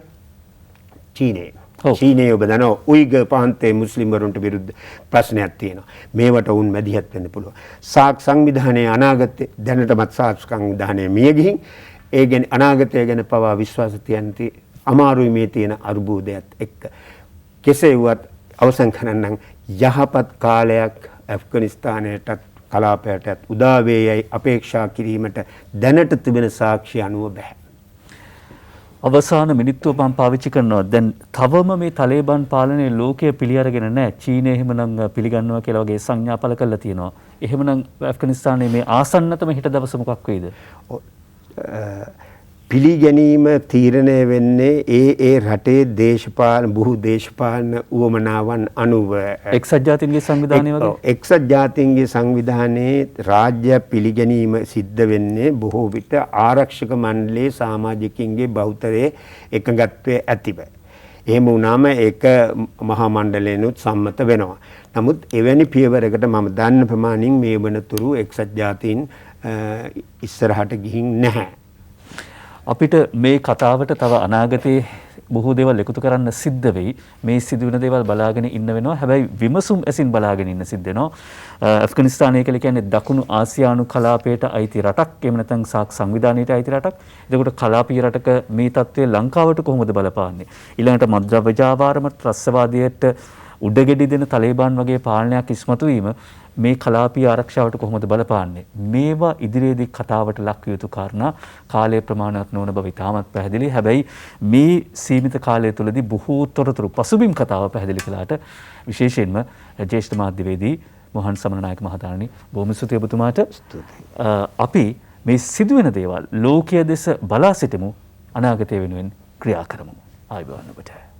චීනයේ. චීනයේ ඔබ දන්නවා උයිගර් ප්‍රාන්තයේ මුස්ලිම් වරුන්ට විරුද්ධ ප්‍රශ්නයක් තියෙනවා. මේවට උන් මැදිහත් වෙන්න පුළුවන්. සාක් සංවිධානයේ අනාගතයේ දැනටමත් සාක් සංවිධානයේ මිය ගිහින් ඒ ගැන අනාගතය ගැන පවා විශ්වාස තියන්න අමාරුයි මේ තියෙන අර්බුදයත් එක්ක. කෙසේ වුවත් අවසන් කරන්නම් යහපත් කාලයක් ඇෆ්ගනිස්තානයටත් කලාපයටත් උදා වේයයි අපේක්ෂා කිරීමට දැනට තිබෙන සාක්ෂි අනුව බෑ. අවසාන මිනිත්තුව මම පාවිච්චි කරනවා. දැන් තවම මේ තලේබන් පාලනයේ ලෝකය පිළි අරගෙන නැහැ. චීනය එහෙමනම් පිළිගන්නවා කියලා වගේ සංඥා පළ කරලා තියෙනවා. එහෙමනම් ඇෆ්ගනිස්තානයේ මේ ආසන්නතම හිට දවස මොකක් වෙයිද? පිළිගැනීම තීරණය වෙන්නේ ඒ රටේ බොහෝ දේශපාලන උවමනාවන් අනුව. එක්සත් ජාතීන්ගේ සංවිධානය වගේ? එක්සත් ජාතීන්ගේ සංවිධානයේ රාජ්‍ය පිළිගැනීම සිද්ධ වෙන්නේ බොහෝ විට ආරක්ෂක මණ්ඩලයේ සමාජිකින්ගේ බහුතරයේ එකඟත්වයේ ඇතිව. එහෙම වුණාම ඒක මහා මණ්ඩලයෙන්ුත් සම්මත වෙනවා. නමුත් එවැනි පියවරකට මම දන්න ප්‍රමාණින් මේ වනතුරු එක්සත් ජාතීන් ඉස්සරහට ගිහින් නැහැ. අපිට මේ කතාවට තව අනාගතයේ බොහෝ දේවල් එකතු කරන්න සිද්ධ වෙයි. මේ සිදුවෙන දේවල් බලාගෙන ඉන්න වෙනවා. හැබැයි විමසුම් ඇසින් බලාගෙන ඉන්න සිද්ධ වෙනවා. ඇෆ්ගනිස්තානය කියලා කියන්නේ දකුණු ආසියානු කලාපයට අයිති රටක්. එහෙම නැත්නම් සාක් සංවිධානයට අයිති රටක්. එතකොට කලාපීය රටක මේ තත්ත්වය ලංකාවට කොහොමද බලපාන්නේ? ඊළඟට මද්ද්‍රව්‍ය ජාවාරම ත්‍රස්තවාදයට උඩගෙඩි දෙන තලේබාන් වගේ පාලනයක් ඉස්මතු වීම මේ කලාපීය ආරක්ෂාවට කොහොමද බලපාන්නේ? මේවා ඉදිරියේදී කතාවට ලක් යුතු කාරණා. කාලය ප්‍රමාණවත් නොවන බව ඉතාමත් පැහැදිලි. හැබැයි මේ සීමිත කාලය තුළදී බොහෝ තොරතුරු පසුබිම් කතාව පැහැදිලි කළාට විශේෂයෙන්ම ජ්‍යෙෂ්ඨ මාධ්‍යවේදී මොහන් සමනනායක මහතාණනි බොහොම ස්තුතියි ඔබතුමාට. අපි මේ සිදුවෙන දේවල් ලෝකයේ දෙස බලා සිටමු, අනාගතය වෙනුවෙන් ක්‍රියා කරමු. ආයුබෝවන් ඔබට.